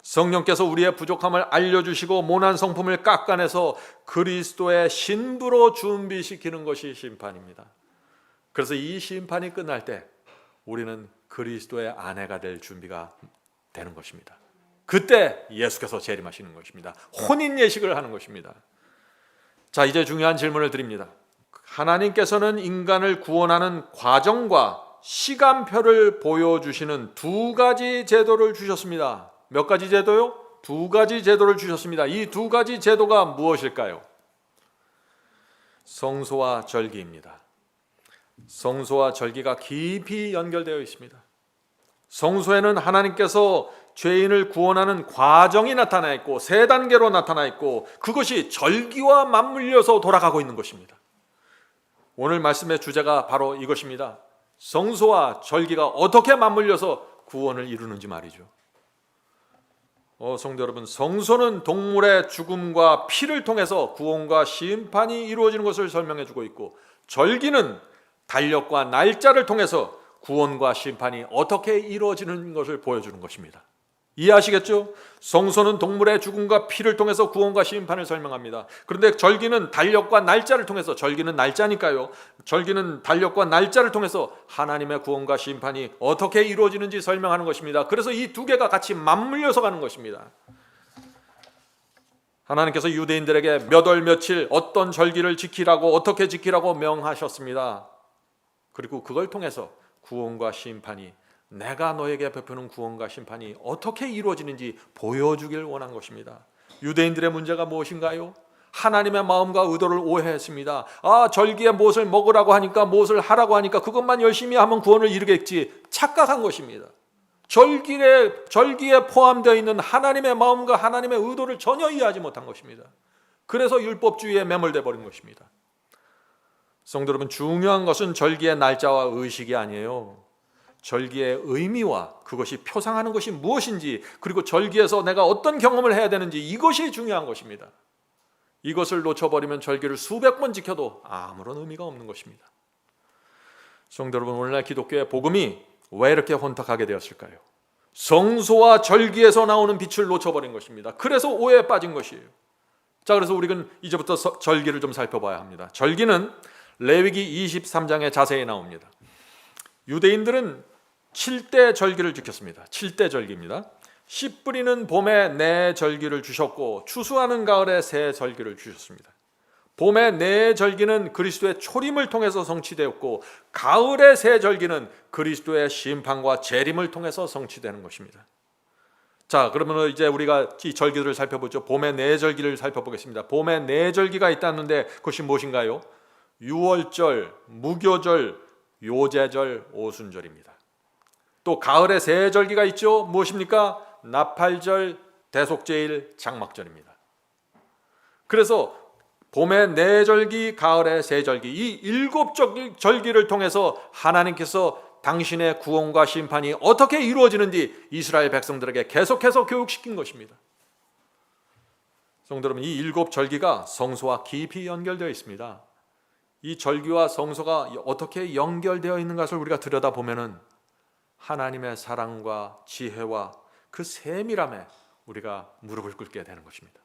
[SPEAKER 1] 성령께서 우리의 부족함을 알려주시고 모난 성품을 깎아내서 그리스도의 신부로 준비시키는 것이 심판입니다. 그래서 이 심판이 끝날 때 우리는 그리스도의 아내가 될 준비가 되는 것입니다. 그때 예수께서 재림하시는 것입니다. 혼인 예식을 하는 것입니다. 자, 이제 중요한 질문을 드립니다. 하나님께서는 인간을 구원하는 과정과 시간표를 보여주시는 두 가지 제도를 주셨습니다. 몇 가지 제도요? 두 가지 제도를 주셨습니다. 이 두 가지 제도가 무엇일까요? 성소와 절기입니다. 성소와 절기가 깊이 연결되어 있습니다. 성소에는 하나님께서 죄인을 구원하는 과정이 나타나 있고 세 단계로 나타나 있고 그것이 절기와 맞물려서 돌아가고 있는 것입니다. 오늘 말씀의 주제가 바로 이것입니다. 성소와 절기가 어떻게 맞물려서 구원을 이루는지 말이죠. 성도 여러분, 성소는 동물의 죽음과 피를 통해서 구원과 심판이 이루어지는 것을 설명해 주고 있고 절기는 달력과 날짜를 통해서 구원과 심판이 어떻게 이루어지는 것을 보여주는 것입니다. 이해하시겠죠? 성소는 동물의 죽음과 피를 통해서 구원과 심판을 설명합니다. 그런데 절기는 달력과 날짜를 통해서, 절기는 날짜니까요. 절기는 달력과 날짜를 통해서 하나님의 구원과 심판이 어떻게 이루어지는지 설명하는 것입니다. 그래서 이 두 개가 같이 맞물려서 가는 것입니다. 하나님께서 유대인들에게 몇 월 며칠 어떤 절기를 지키라고 어떻게 지키라고 명하셨습니다. 그리고 그걸 통해서 구원과 심판이, 내가 너에게 베푸는 구원과 심판이 어떻게 이루어지는지 보여주길 원한 것입니다. 유대인들의 문제가 무엇인가요? 하나님의 마음과 의도를 오해했습니다. 절기에 무엇을 먹으라고 하니까, 무엇을 하라고 하니까 그것만 열심히 하면 구원을 이루겠지 착각한 것입니다. 절기에 포함되어 있는 하나님의 마음과 하나님의 의도를 전혀 이해하지 못한 것입니다. 그래서 율법주의에 매몰돼 버린 것입니다. 성도 여러분, 중요한 것은 절기의 날짜와 의식이 아니에요. 절기의 의미와 그것이 표상하는 것이 무엇인지, 그리고 절기에서 내가 어떤 경험을 해야 되는지, 이것이 중요한 것입니다. 이것을 놓쳐버리면 절기를 수백 번 지켜도 아무런 의미가 없는 것입니다. 성도 여러분, 오늘날 기독교의 복음이 왜 이렇게 혼탁하게 되었을까요? 성소와 절기에서 나오는 빛을 놓쳐버린 것입니다. 그래서 오해에 빠진 것이에요. 자, 그래서 우리는 이제부터 절기를 좀 살펴봐야 합니다. 절기는 레위기 23장에 자세히 나옵니다. 유대인들은 7대 절기를 지켰습니다. 7대 절기입니다. 씨 뿌리는 봄에 네 절기를 주셨고 추수하는 가을에 세 절기를 주셨습니다. 봄의 네 절기는 그리스도의 초림을 통해서 성취되었고, 가을의 세 절기는 그리스도의 심판과 재림을 통해서 성취되는 것입니다. 자, 그러면 이제 우리가 이 절기들을 살펴보죠. 봄의 네 절기를 살펴보겠습니다. 봄의 네 절기가 있다는데 그것이 무엇인가요? 유월절, 무교절, 요제절, 오순절입니다. 또 가을에 세 절기가 있죠. 무엇입니까? 나팔절, 대속제일, 장막절입니다. 그래서 봄의 네 절기, 가을의 세 절기, 이 일곱 절기를 통해서 하나님께서 당신의 구원과 심판이 어떻게 이루어지는지 이스라엘 백성들에게 계속해서 교육시킨 것입니다. 성도 여러분, 이 일곱 절기가 성소와 깊이 연결되어 있습니다. 이 절기와 성소가 어떻게 연결되어 있는 것을 우리가 들여다보면은 하나님의 사랑과 지혜와 그 세밀함에 우리가 무릎을 꿇게 되는 것입니다.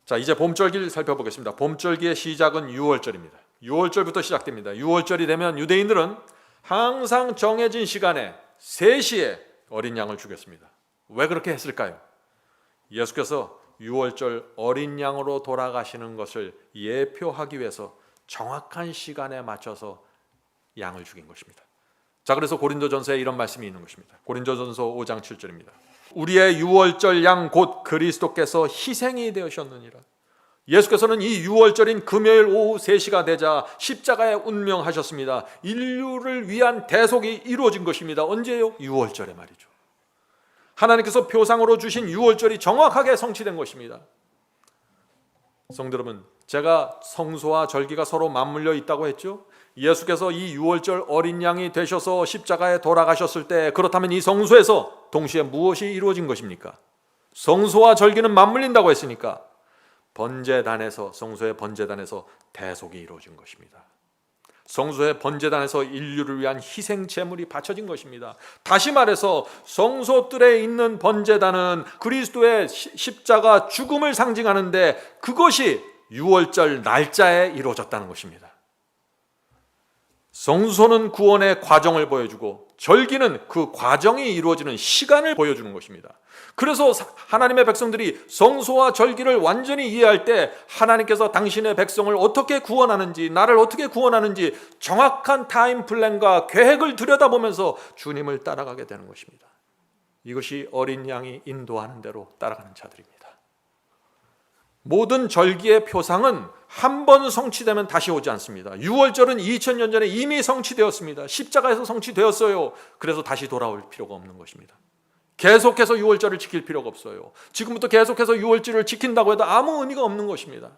[SPEAKER 1] 자, 이제 봄절기를 살펴보겠습니다. 봄절기의 시작은 유월절입니다. 유월절부터 시작됩니다. 유월절이 되면 유대인들은 항상 정해진 시간에 3시에 어린 양을 죽였습니다. 왜 그렇게 했을까요? 예수께서 유월절 어린 양으로 돌아가시는 것을 예표하기 위해서 정확한 시간에 맞춰서 양을 죽인 것입니다. 자, 그래서 고린도전서에 이런 말씀이 있는 것입니다. 고린도전서 5장 7절입니다. 우리의 유월절 양 곧 그리스도께서 희생이 되으셨느니라. 예수께서는 이 유월절인 금요일 오후 3시가 되자 십자가에 운명하셨습니다. 인류를 위한 대속이 이루어진 것입니다. 언제요? 유월절에 말이죠. 하나님께서 표상으로 주신 유월절이 정확하게 성취된 것입니다. 성도 여러분, 제가 성소와 절기가 서로 맞물려 있다고 했죠? 예수께서 이 유월절 어린 양이 되셔서 십자가에 돌아가셨을 때, 그렇다면 이 성소에서 동시에 무엇이 이루어진 것입니까? 성소와 절기는 맞물린다고 했으니까 번제단에서, 성소의 번제단에서 대속이 이루어진 것입니다. 성소의 번제단에서 인류를 위한 희생 제물이 바쳐진 것입니다. 다시 말해서 성소뜰에 있는 번제단은 그리스도의 십자가 죽음을 상징하는데 그것이 유월절 날짜에 이루어졌다는 것입니다. 성소는 구원의 과정을 보여주고 절기는 그 과정이 이루어지는 시간을 보여주는 것입니다. 그래서 하나님의 백성들이 성소와 절기를 완전히 이해할 때 하나님께서 당신의 백성을 어떻게 구원하는지, 나를 어떻게 구원하는지 정확한 타임 플랜과 계획을 들여다보면서 주님을 따라가게 되는 것입니다. 이것이 어린 양이 인도하는 대로 따라가는 자들입니다. 모든 절기의 표상은 한 번 성취되면 다시 오지 않습니다. 유월절은 2000년 전에 이미 성취되었습니다. 십자가에서 성취되었어요. 그래서 다시 돌아올 필요가 없는 것입니다. 계속해서 유월절을 지킬 필요가 없어요. 지금부터 계속해서 유월절을 지킨다고 해도 아무 의미가 없는 것입니다.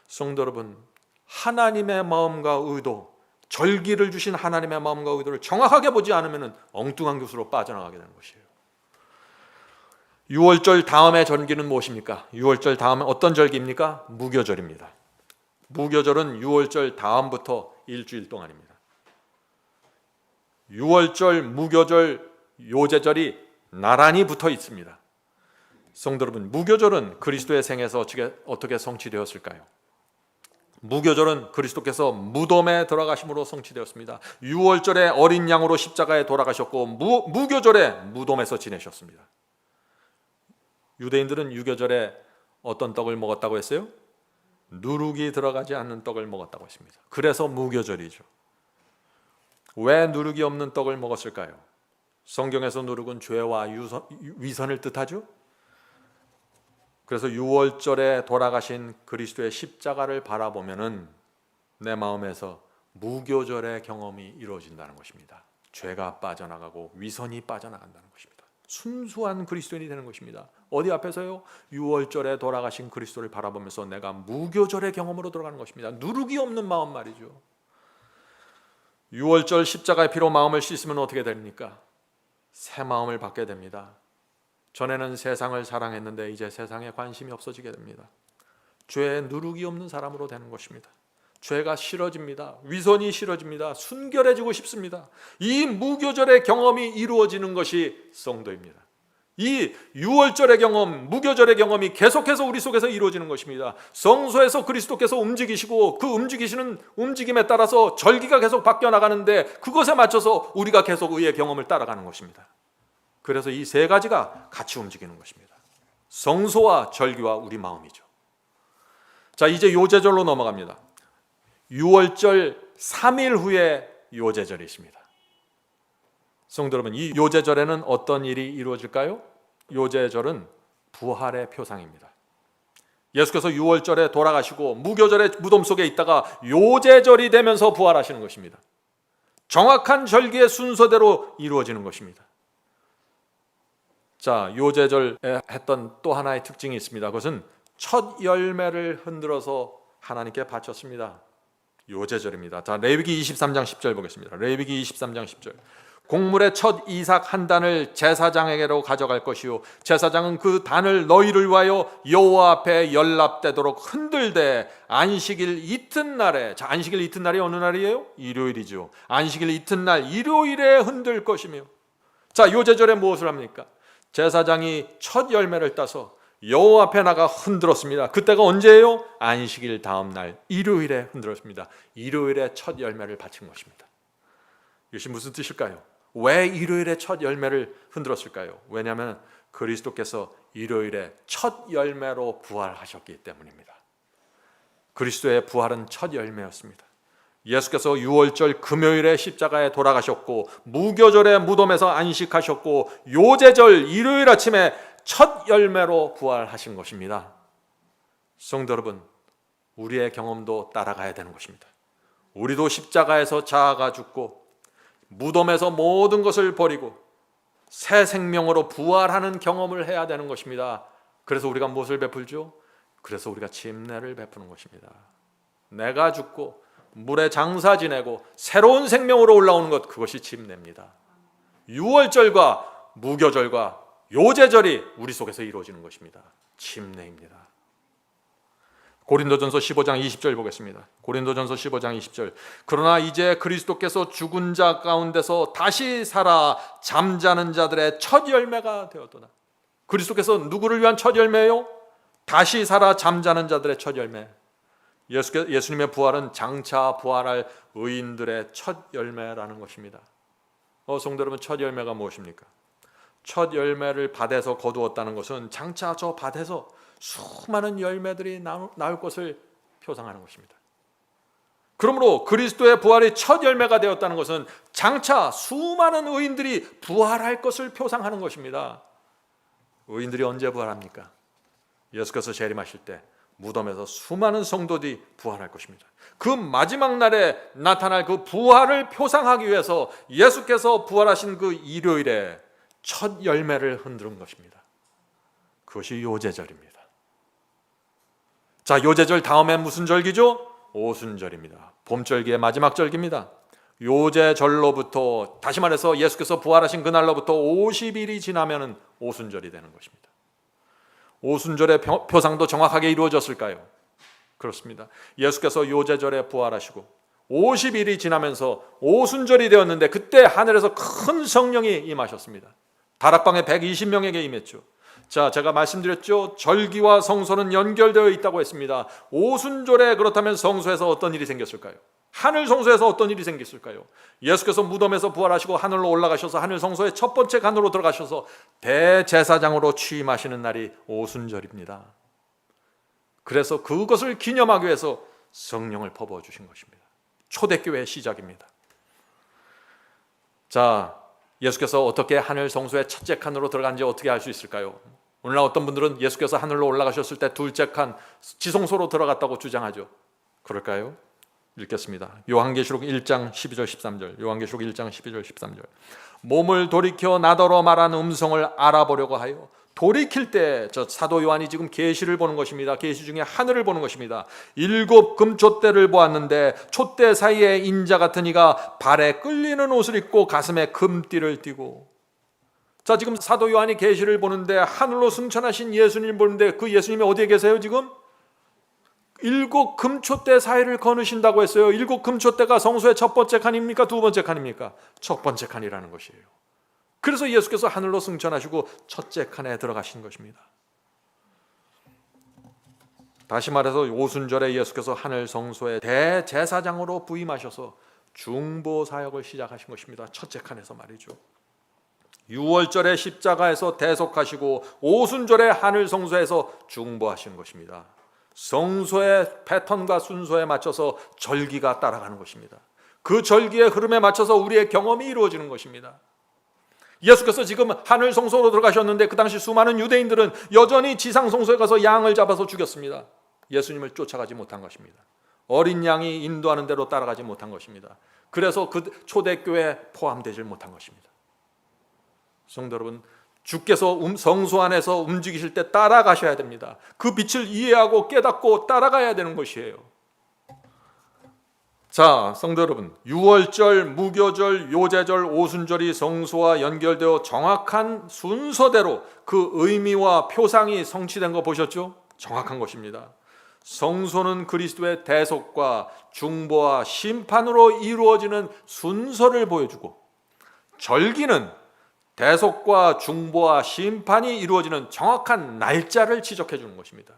[SPEAKER 1] 성도 여러분, 하나님의 마음과 의도, 절기를 주신 하나님의 마음과 의도를 정확하게 보지 않으면 엉뚱한 곳으로 빠져나가게 되는 것이에요. 유월절 다음의 절기는 무엇입니까? 유월절 다음에 어떤 절기입니까? 무교절입니다. 무교절은 유월절 다음부터 일주일 동안입니다. 유월절, 무교절, 요제절이 나란히 붙어 있습니다. 성도 여러분, 무교절은 그리스도의 생에서 어떻게 성취되었을까요? 무교절은 그리스도께서 무덤에 들어가심으로 성취되었습니다. 유월절에 어린 양으로 십자가에 돌아가셨고 무교절에 무덤에서 지내셨습니다. 유대인들은 유교절에 어떤 떡을 먹었다고 했어요? 누룩이 들어가지 않는 떡을 먹었다고 했습니다. 그래서 무교절이죠. 왜 누룩이 없는 떡을 먹었을까요? 성경에서 누룩은 죄와 위선을 뜻하죠. 그래서 유월절에 돌아가신 그리스도의 십자가를 바라보면은 내 마음에서 무교절의 경험이 이루어진다는 것입니다. 죄가 빠져나가고 위선이 빠져나간다는 것입니다. 순수한 그리스도인이 되는 것입니다. 어디 앞에서요? 유월절에 돌아가신 그리스도를 바라보면서 내가 무교절의 경험으로 돌아가는 것입니다. 누룩이 없는 마음 말이죠. 유월절 십자가의 피로 마음을 씻으면 어떻게 됩니까? 새 마음을 받게 됩니다. 전에는 세상을 사랑했는데 이제 세상에 관심이 없어지게 됩니다. 죄에 누룩이 없는 사람으로 되는 것입니다. 죄가 싫어집니다. 위선이 싫어집니다. 순결해지고 싶습니다. 이 무교절의 경험이 이루어지는 것이 성도입니다. 이 유월절의 경험, 무교절의 경험이 계속해서 우리 속에서 이루어지는 것입니다. 성소에서 그리스도께서 움직이시고 그 움직이시는 움직임에 따라서 절기가 계속 바뀌어 나가는데 그것에 맞춰서 우리가 계속 의의 경험을 따라가는 것입니다. 그래서 이 세 가지가 같이 움직이는 것입니다. 성소와 절기와 우리 마음이죠. 자, 이제 요제절로 넘어갑니다. 유월절 3일 후에 요제절이 있습니다. 성도 여러분, 이 요제절에는 어떤 일이 이루어질까요? 요제절은 부활의 표상입니다. 예수께서 유월절에 돌아가시고 무교절의 무덤 속에 있다가 요제절이 되면서 부활하시는 것입니다. 정확한 절기의 순서대로 이루어지는 것입니다. 자, 요제절에 했던 또 하나의 특징이 있습니다. 그것은 첫 열매를 흔들어서 하나님께 바쳤습니다. 요제절입니다. 자, 레위기 23장 10절 보겠습니다. 레위기 23장 10절. 곡물의 첫 이삭 한 단을 제사장에게로 가져갈 것이요 제사장은 그 단을 너희를 위하여 여호와 앞에 연납되도록 흔들되 안식일 이튿날에, 자, 안식일 이튿날이 어느 날이에요? 일요일이죠. 안식일 이튿날 일요일에 흔들 것이며. 자, 요제절에 무엇을 합니까? 제사장이 첫 열매를 따서 여호와 앞에 나가 흔들었습니다. 그때가 언제예요? 안식일 다음 날 일요일에 흔들었습니다. 일요일에 첫 열매를 바친 것입니다. 이것이 무슨 뜻일까요? 왜 일요일에 첫 열매를 흔들었을까요? 왜냐하면 그리스도께서 일요일에 첫 열매로 부활하셨기 때문입니다. 그리스도의 부활은 첫 열매였습니다. 예수께서 유월절 금요일에 십자가에 돌아가셨고 무교절에 무덤에서 안식하셨고 요제절 일요일 아침에 첫 열매로 부활하신 것입니다. 성도 여러분, 우리의 경험도 따라가야 되는 것입니다. 우리도 십자가에서 자아가 죽고 무덤에서 모든 것을 버리고 새 생명으로 부활하는 경험을 해야 되는 것입니다. 그래서 우리가 무엇을 베풀죠? 그래서 우리가 침례를 베푸는 것입니다. 내가 죽고 물에 장사 지내고 새로운 생명으로 올라오는 것, 그것이 침례입니다. 유월절과 무교절과 요제절이 우리 속에서 이루어지는 것입니다. 침례입니다. 고린도전서 15장 20절 보겠습니다. 고린도전서 15장 20절. 그러나 이제 그리스도께서 죽은 자 가운데서 다시 살아 잠자는 자들의 첫 열매가 되었도다. 그리스도께서 누구를 위한 첫 열매요? 다시 살아 잠자는 자들의 첫 열매. 예수님의 부활은 장차 부활할 의인들의 첫 열매라는 것입니다. 성도 여러분, 첫 열매가 무엇입니까? 첫 열매를 밭에서 거두었다는 것은 장차 저 밭에서 수많은 열매들이 나올 것을 표상하는 것입니다. 그러므로 그리스도의 부활이 첫 열매가 되었다는 것은 장차 수많은 의인들이 부활할 것을 표상하는 것입니다. 의인들이 언제 부활합니까? 예수께서 재림하실 때 무덤에서 수많은 성도들이 부활할 것입니다. 그 마지막 날에 나타날 그 부활을 표상하기 위해서 예수께서 부활하신 그 일요일에 첫 열매를 흔드는 것입니다. 그것이 요제절입니다. 자, 요제절 다음에 무슨 절기죠? 오순절입니다. 봄절기의 마지막 절기입니다. 요제절로부터, 다시 말해서 예수께서 부활하신 그날로부터 50일이 지나면 오순절이 되는 것입니다. 오순절의 표상도 정확하게 이루어졌을까요? 그렇습니다. 예수께서 요제절에 부활하시고 50일이 지나면서 오순절이 되었는데 그때 하늘에서 큰 성령이 임하셨습니다. 다락방에 120명에게 임했죠. 자, 제가 말씀드렸죠. 절기와 성소는 연결되어 있다고 했습니다. 오순절에 그렇다면 성소에서 어떤 일이 생겼을까요? 하늘 성소에서 어떤 일이 생겼을까요? 예수께서 무덤에서 부활하시고 하늘로 올라가셔서 하늘 성소의 첫 번째 관으로 들어가셔서 대제사장으로 취임하시는 날이 오순절입니다. 그래서 그것을 기념하기 위해서 성령을 퍼부어 주신 것입니다. 초대교회의 시작입니다. 자, 예수께서 어떻게 하늘 성소의 첫째 칸으로 들어간지 어떻게 알 수 있을까요? 오늘날 어떤 분들은 예수께서 하늘로 올라가셨을 때 둘째 칸 지성소로 들어갔다고 주장하죠. 그럴까요? 읽겠습니다. 요한계시록 1장 12절 13절. 요한계시록 1장 12절 13절. 몸을 돌이켜 나더러 말하는 음성을 알아보려고 하여. 돌이킬 때 저 사도 요한이 지금 계시를 보는 것입니다. 계시 중에 하늘을 보는 것입니다. 7 금촛대를 보았는데 촛대 사이에 인자 같은 이가 발에 끌리는 옷을 입고 가슴에 금띠를 띠고. 자, 지금 사도 요한이 계시를 보는데 하늘로 승천하신 예수님을 보는데 그 예수님이 어디에 계세요 지금? 7 금촛대 사이를 거느신다고 했어요. 7 금촛대가 성소의 첫 번째 칸입니까? 두 번째 칸입니까? 첫 번째 칸이라는 것이에요. 그래서 예수께서 하늘로 승천하시고 첫째 칸에 들어가신 것입니다. 다시 말해서 오순절에 예수께서 하늘 성소의 대제사장으로 부임하셔서 중보 사역을 시작하신 것입니다. 첫째 칸에서 말이죠. 6월절에 십자가에서 대속하시고 오순절에 하늘 성소에서 중보하신 것입니다. 성소의 패턴과 순서에 맞춰서 절기가 따라가는 것입니다. 그 절기의 흐름에 맞춰서 우리의 경험이 이루어지는 것입니다. 예수께서 지금 하늘 성소로 들어가셨는데 그 당시 수많은 유대인들은 여전히 지상 성소에 가서 양을 잡아서 죽였습니다. 예수님을 쫓아가지 못한 것입니다. 어린 양이 인도하는 대로 따라가지 못한 것입니다. 그래서 그 초대교회에 포함되지 못한 것입니다. 성도 여러분, 주께서 성소 안에서 움직이실 때 따라가셔야 됩니다. 그 빛을 이해하고 깨닫고 따라가야 되는 것이에요. 자, 성도 여러분, 유월절, 무교절, 요제절, 오순절이 성소와 연결되어 정확한 순서대로 그 의미와 표상이 성취된 거 보셨죠? 정확한 것입니다. 성소는 그리스도의 대속과 중보와 심판으로 이루어지는 순서를 보여주고, 절기는 대속과 중보와 심판이 이루어지는 정확한 날짜를 지적해 주는 것입니다.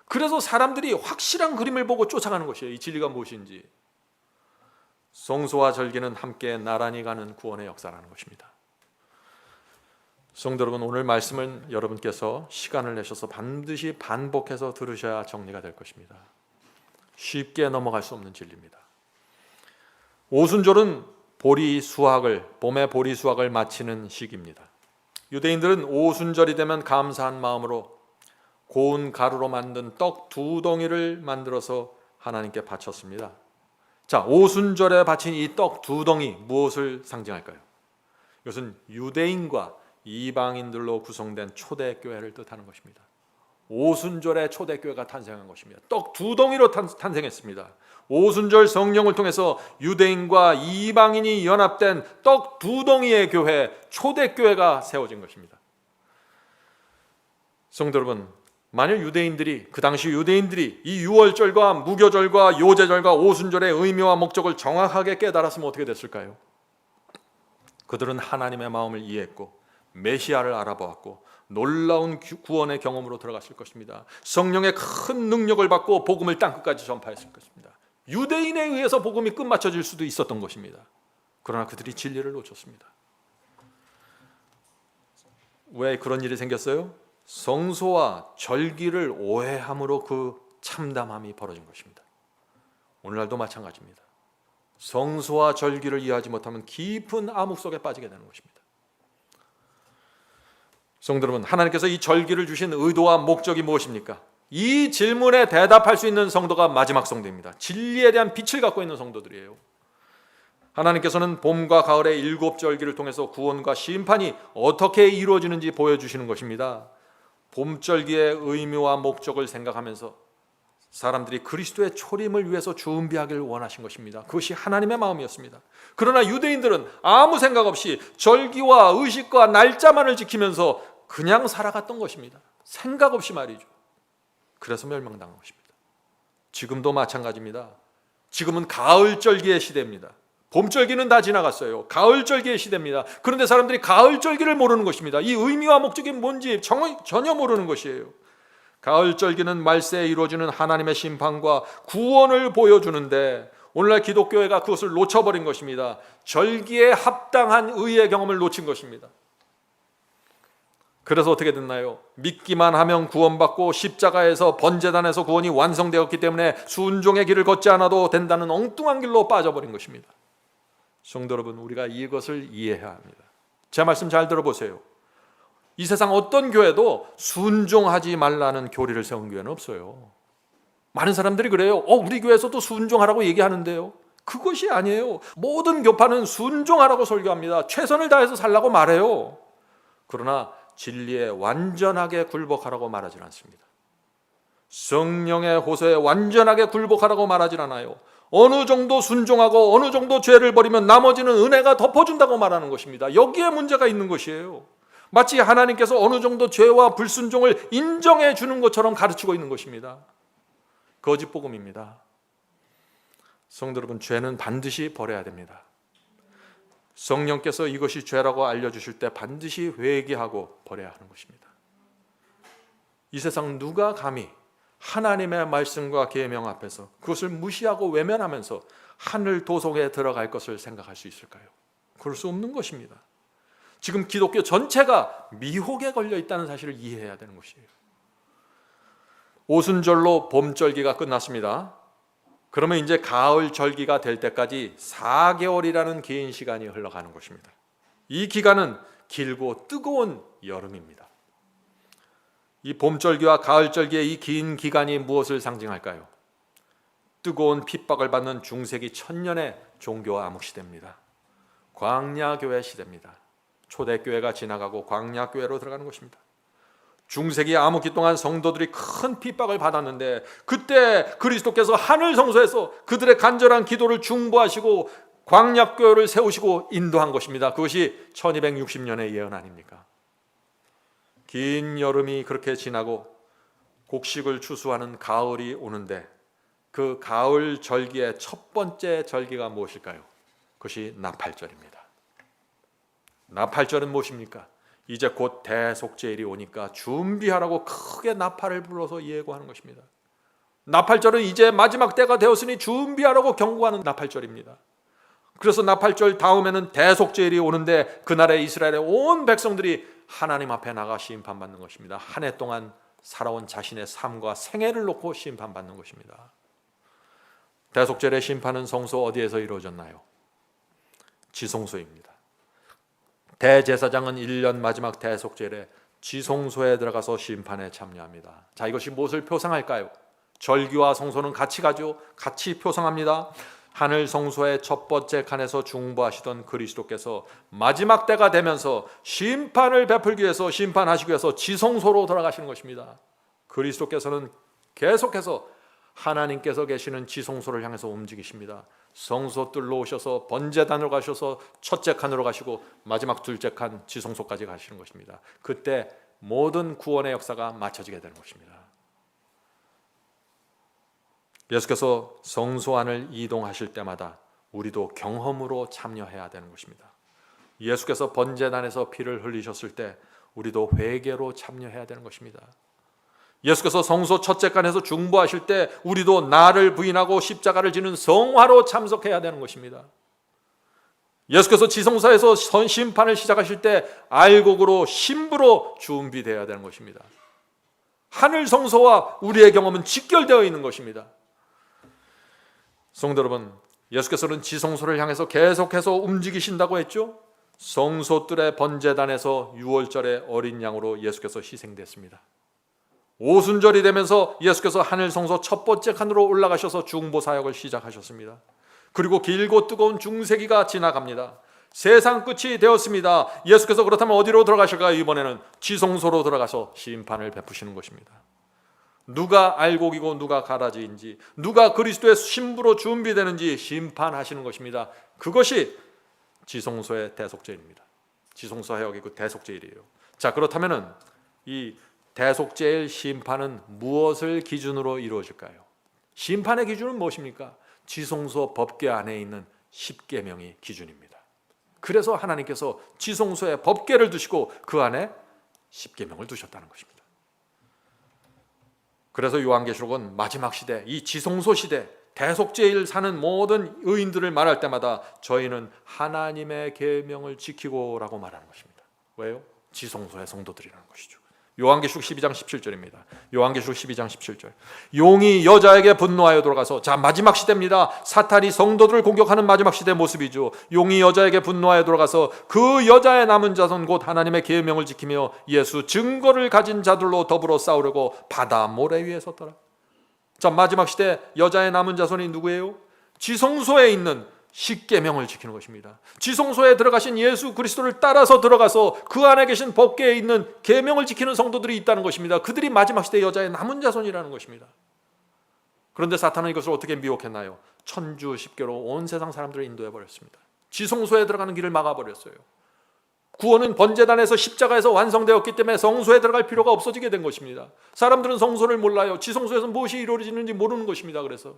[SPEAKER 1] 그래서 사람들이 확실한 그림을 보고 쫓아가는 것이에요. 이 진리가 무엇인지. 성소와 절기는 함께 나란히 가는 구원의 역사라는 것입니다. 성도 여러분, 오늘 말씀은 여러분께서 시간을 내셔서 반드시 반복해서 들으셔야 정리가 될 것입니다. 쉽게 넘어갈 수 없는 진리입니다. 오순절은 봄의 보리 수확을 마치는 시기입니다. 유대인들은 오순절이 되면 감사한 마음으로 고운 가루로 만든 떡 2덩이를 만들어서 하나님께 바쳤습니다. 자, 오순절에 바친 이 떡 2덩이 무엇을 상징할까요? 이것은 유대인과 이방인들로 구성된 초대교회를 뜻하는 것입니다. 오순절에 초대교회가 탄생한 것입니다. 떡 2덩이로 탄생했습니다. 오순절 성령을 통해서 유대인과 이방인이 연합된 떡 2덩이의 교회, 초대교회가 세워진 것입니다. 성도 여러분, 만일 유대인들이, 그 당시 유대인들이 이 유월절과 무교절과 요제절과 오순절의 의미와 목적을 정확하게 깨달았으면 어떻게 됐을까요? 그들은 하나님의 마음을 이해했고 메시아를 알아보았고 놀라운 구원의 경험으로 들어갔을 것입니다. 성령의 큰 능력을 받고 복음을 땅끝까지 전파했을 것입니다. 유대인에 의해서 복음이 끝마쳐질 수도 있었던 것입니다. 그러나 그들이 진리를 놓쳤습니다. 왜 그런 일이 생겼어요? 성소와 절기를 오해함으로 그 참담함이 벌어진 것입니다. 오늘날도 마찬가지입니다. 성소와 절기를 이해하지 못하면 깊은 암흑 속에 빠지게 되는 것입니다. 성도 여러분, 하나님께서 이 절기를 주신 의도와 목적이 무엇입니까? 이 질문에 대답할 수 있는 성도가 마지막 성도입니다. 진리에 대한 빛을 갖고 있는 성도들이에요. 하나님께서는 봄과 가을의 7절기를 통해서 구원과 심판이 어떻게 이루어지는지 보여주시는 것입니다. 봄절기의 의미와 목적을 생각하면서 사람들이 그리스도의 초림을 위해서 준비하기를 원하신 것입니다. 그것이 하나님의 마음이었습니다. 그러나 유대인들은 아무 생각 없이 절기와 의식과 날짜만을 지키면서 그냥 살아갔던 것입니다. 생각 없이 말이죠. 그래서 멸망당한 것입니다. 지금도 마찬가지입니다. 지금은 가을절기의 시대입니다. 봄절기는 다 지나갔어요. 가을절기의 시대입니다. 그런데 사람들이 가을절기를 모르는 것입니다. 이 의미와 목적이 뭔지 전혀 모르는 것이에요. 가을절기는 말세에 이루어지는 하나님의 심판과 구원을 보여주는데 오늘날 기독교회가 그것을 놓쳐버린 것입니다. 절기에 합당한 의의 경험을 놓친 것입니다. 그래서 어떻게 됐나요? 믿기만 하면 구원받고 십자가에서 번제단에서 구원이 완성되었기 때문에 순종의 길을 걷지 않아도 된다는 엉뚱한 길로 빠져버린 것입니다. 성도 여러분, 우리가 이것을 이해해야 합니다. 제 말씀 잘 들어보세요. 이 세상 어떤 교회도 순종하지 말라는 교리를 세운 교회는 없어요. 많은 사람들이 그래요. 우리 교회에서도 순종하라고 얘기하는데요. 그것이 아니에요. 모든 교파는 순종하라고 설교합니다. 최선을 다해서 살라고 말해요. 그러나 진리에 완전하게 굴복하라고 말하지 않습니다. 성령의 호소에 완전하게 굴복하라고 말하지 않아요. 어느 정도 순종하고 어느 정도 죄를 버리면 나머지는 은혜가 덮어준다고 말하는 것입니다. 여기에 문제가 있는 것이에요. 마치 하나님께서 어느 정도 죄와 불순종을 인정해 주는 것처럼 가르치고 있는 것입니다. 거짓 복음입니다. 성도 여러분, 죄는 반드시 버려야 됩니다. 성령께서 이것이 죄라고 알려주실 때 반드시 회개하고 버려야 하는 것입니다. 이 세상 누가 감히 하나님의 말씀과 계명 앞에서 그것을 무시하고 외면하면서 하늘 도성에 들어갈 것을 생각할 수 있을까요? 그럴 수 없는 것입니다. 지금 기독교 전체가 미혹에 걸려 있다는 사실을 이해해야 되는 것이에요. 오순절로 봄절기가 끝났습니다. 그러면 이제 가을 절기가 될 때까지 4개월이라는 긴 시간이 흘러가는 것입니다. 이 기간은 길고 뜨거운 여름입니다. 이 봄절기와 가을절기의 이 긴 기간이 무엇을 상징할까요? 뜨거운 핍박을 받는 중세기 1000년의 종교 암흑 시대입니다. 광야교회 시대입니다. 초대교회가 지나가고 광야교회로 들어가는 것입니다. 중세기 암흑기 동안 성도들이 큰 핍박을 받았는데 그때 그리스도께서 하늘 성소에서 그들의 간절한 기도를 중보하시고 광야교회를 세우시고 인도한 것입니다. 그것이 1260년의 예언 아닙니까? 긴 여름이 그렇게 지나고 곡식을 추수하는 가을이 오는데 그 가을 절기의 첫 번째 절기가 무엇일까요? 그것이 나팔절입니다. 나팔절은 무엇입니까? 이제 곧 대속죄일이 오니까 준비하라고 크게 나팔을 불어서 예고하는 것입니다. 나팔절은 이제 마지막 때가 되었으니 준비하라고 경고하는 나팔절입니다. 그래서 나팔절 다음에는 대속죄일이 오는데 그날에 이스라엘의 온 백성들이 하나님 앞에 나가 심판받는 것입니다. 한 해 동안 살아온 자신의 삶과 생애를 놓고 심판받는 것입니다. 대속죄일의 심판은 성소 어디에서 이루어졌나요? 지성소입니다. 대제사장은 1년 마지막 대속죄일에 지성소에 들어가서 심판에 참여합니다. 자, 이것이 무엇을 표상할까요? 절기와 성소는 같이 가죠. 같이 표상합니다. 하늘 성소의 첫 번째 칸에서 중보하시던 그리스도께서 마지막 때가 되면서 심판을 베풀기 위해서 심판하시기 위해서 지성소로 들어가시는 것입니다. 그리스도께서는 계속해서 하나님께서 계시는 지성소를 향해서 움직이십니다. 성소 뚫러 오셔서 번제단으로 가셔서 첫째 칸으로 가시고 마지막 둘째 칸 지성소까지 가시는 것입니다. 그때 모든 구원의 역사가 마쳐지게 되는 것입니다. 예수께서 성소 안을 이동하실 때마다 우리도 경험으로 참여해야 되는 것입니다. 예수께서 번제단에서 피를 흘리셨을 때 우리도 회개로 참여해야 되는 것입니다. 예수께서 성소 첫째 칸에서 중보하실 때 우리도 나를 부인하고 십자가를 지는 성화로 참석해야 되는 것입니다. 예수께서 지성소에서 심판을 시작하실 때 알곡으로 신부로 준비되어야 되는 것입니다. 하늘 성소와 우리의 경험은 직결되어 있는 것입니다. 성도 여러분, 예수께서는 지성소를 향해서 계속해서 움직이신다고 했죠. 성소뜰의 번제단에서 6월절의 어린 양으로 예수께서 희생됐습니다. 오순절이 되면서 예수께서 하늘 성소 첫 번째 칸으로 올라가셔서 중보 사역을 시작하셨습니다. 그리고 길고 뜨거운 중세기가 지나갑니다. 세상 끝이 되었습니다. 예수께서 그렇다면 어디로 들어가실까요? 이번에는 지성소로 들어가서 심판을 베푸시는 것입니다. 누가 알곡이고 누가 가라지인지, 누가 그리스도의 신부로 준비되는지 심판하시는 것입니다. 그것이 지성소의 대속죄입니다. 지성소 사역이 그 대속죄일이에요. 자, 그렇다면은 이 대속죄일 심판은 무엇을 기준으로 이루어질까요? 심판의 기준은 무엇입니까? 지성소 법궤 안에 있는 십계명이 기준입니다. 그래서 하나님께서 지성소에 법궤를 두시고 그 안에 십계명을 두셨다는 것입니다. 그래서 요한계시록은 마지막 시대, 이 지성소 시대, 대속죄일 사는 모든 의인들을 말할 때마다 저희는 하나님의 계명을 지키고라고 말하는 것입니다. 왜요? 지성소의 성도들이라는 것이죠. 요한계시록 12장 17절입니다. 요한계시록 12장 17절. 용이 여자에게 분노하여 돌아가서, 자, 마지막 시대입니다. 사탄이 성도들을 공격하는 마지막 시대 모습이죠. 용이 여자에게 분노하여 돌아가서 그 여자의 남은 자손 곧 하나님의 계명을 지키며 예수 증거를 가진 자들로 더불어 싸우려고 바다 모래 위에 섰더라. 자, 마지막 시대 여자의 남은 자손이 누구예요? 지성소에 있는 십계명을 지키는 것입니다. 지성소에 들어가신 예수 그리스도를 따라서 들어가서 그 안에 계신 법궤에 있는 계명을 지키는 성도들이 있다는 것입니다. 그들이 마지막 시대 여자의 남은 자손이라는 것입니다. 그런데 사탄은 이것을 어떻게 미혹했나요? 천주 십계로 온 세상 사람들을 인도해 버렸습니다. 지성소에 들어가는 길을 막아버렸어요. 구원은 번제단에서 십자가에서 완성되었기 때문에 성소에 들어갈 필요가 없어지게 된 것입니다. 사람들은 성소를 몰라요. 지성소에서 무엇이 이루어지는지 모르는 것입니다. 그래서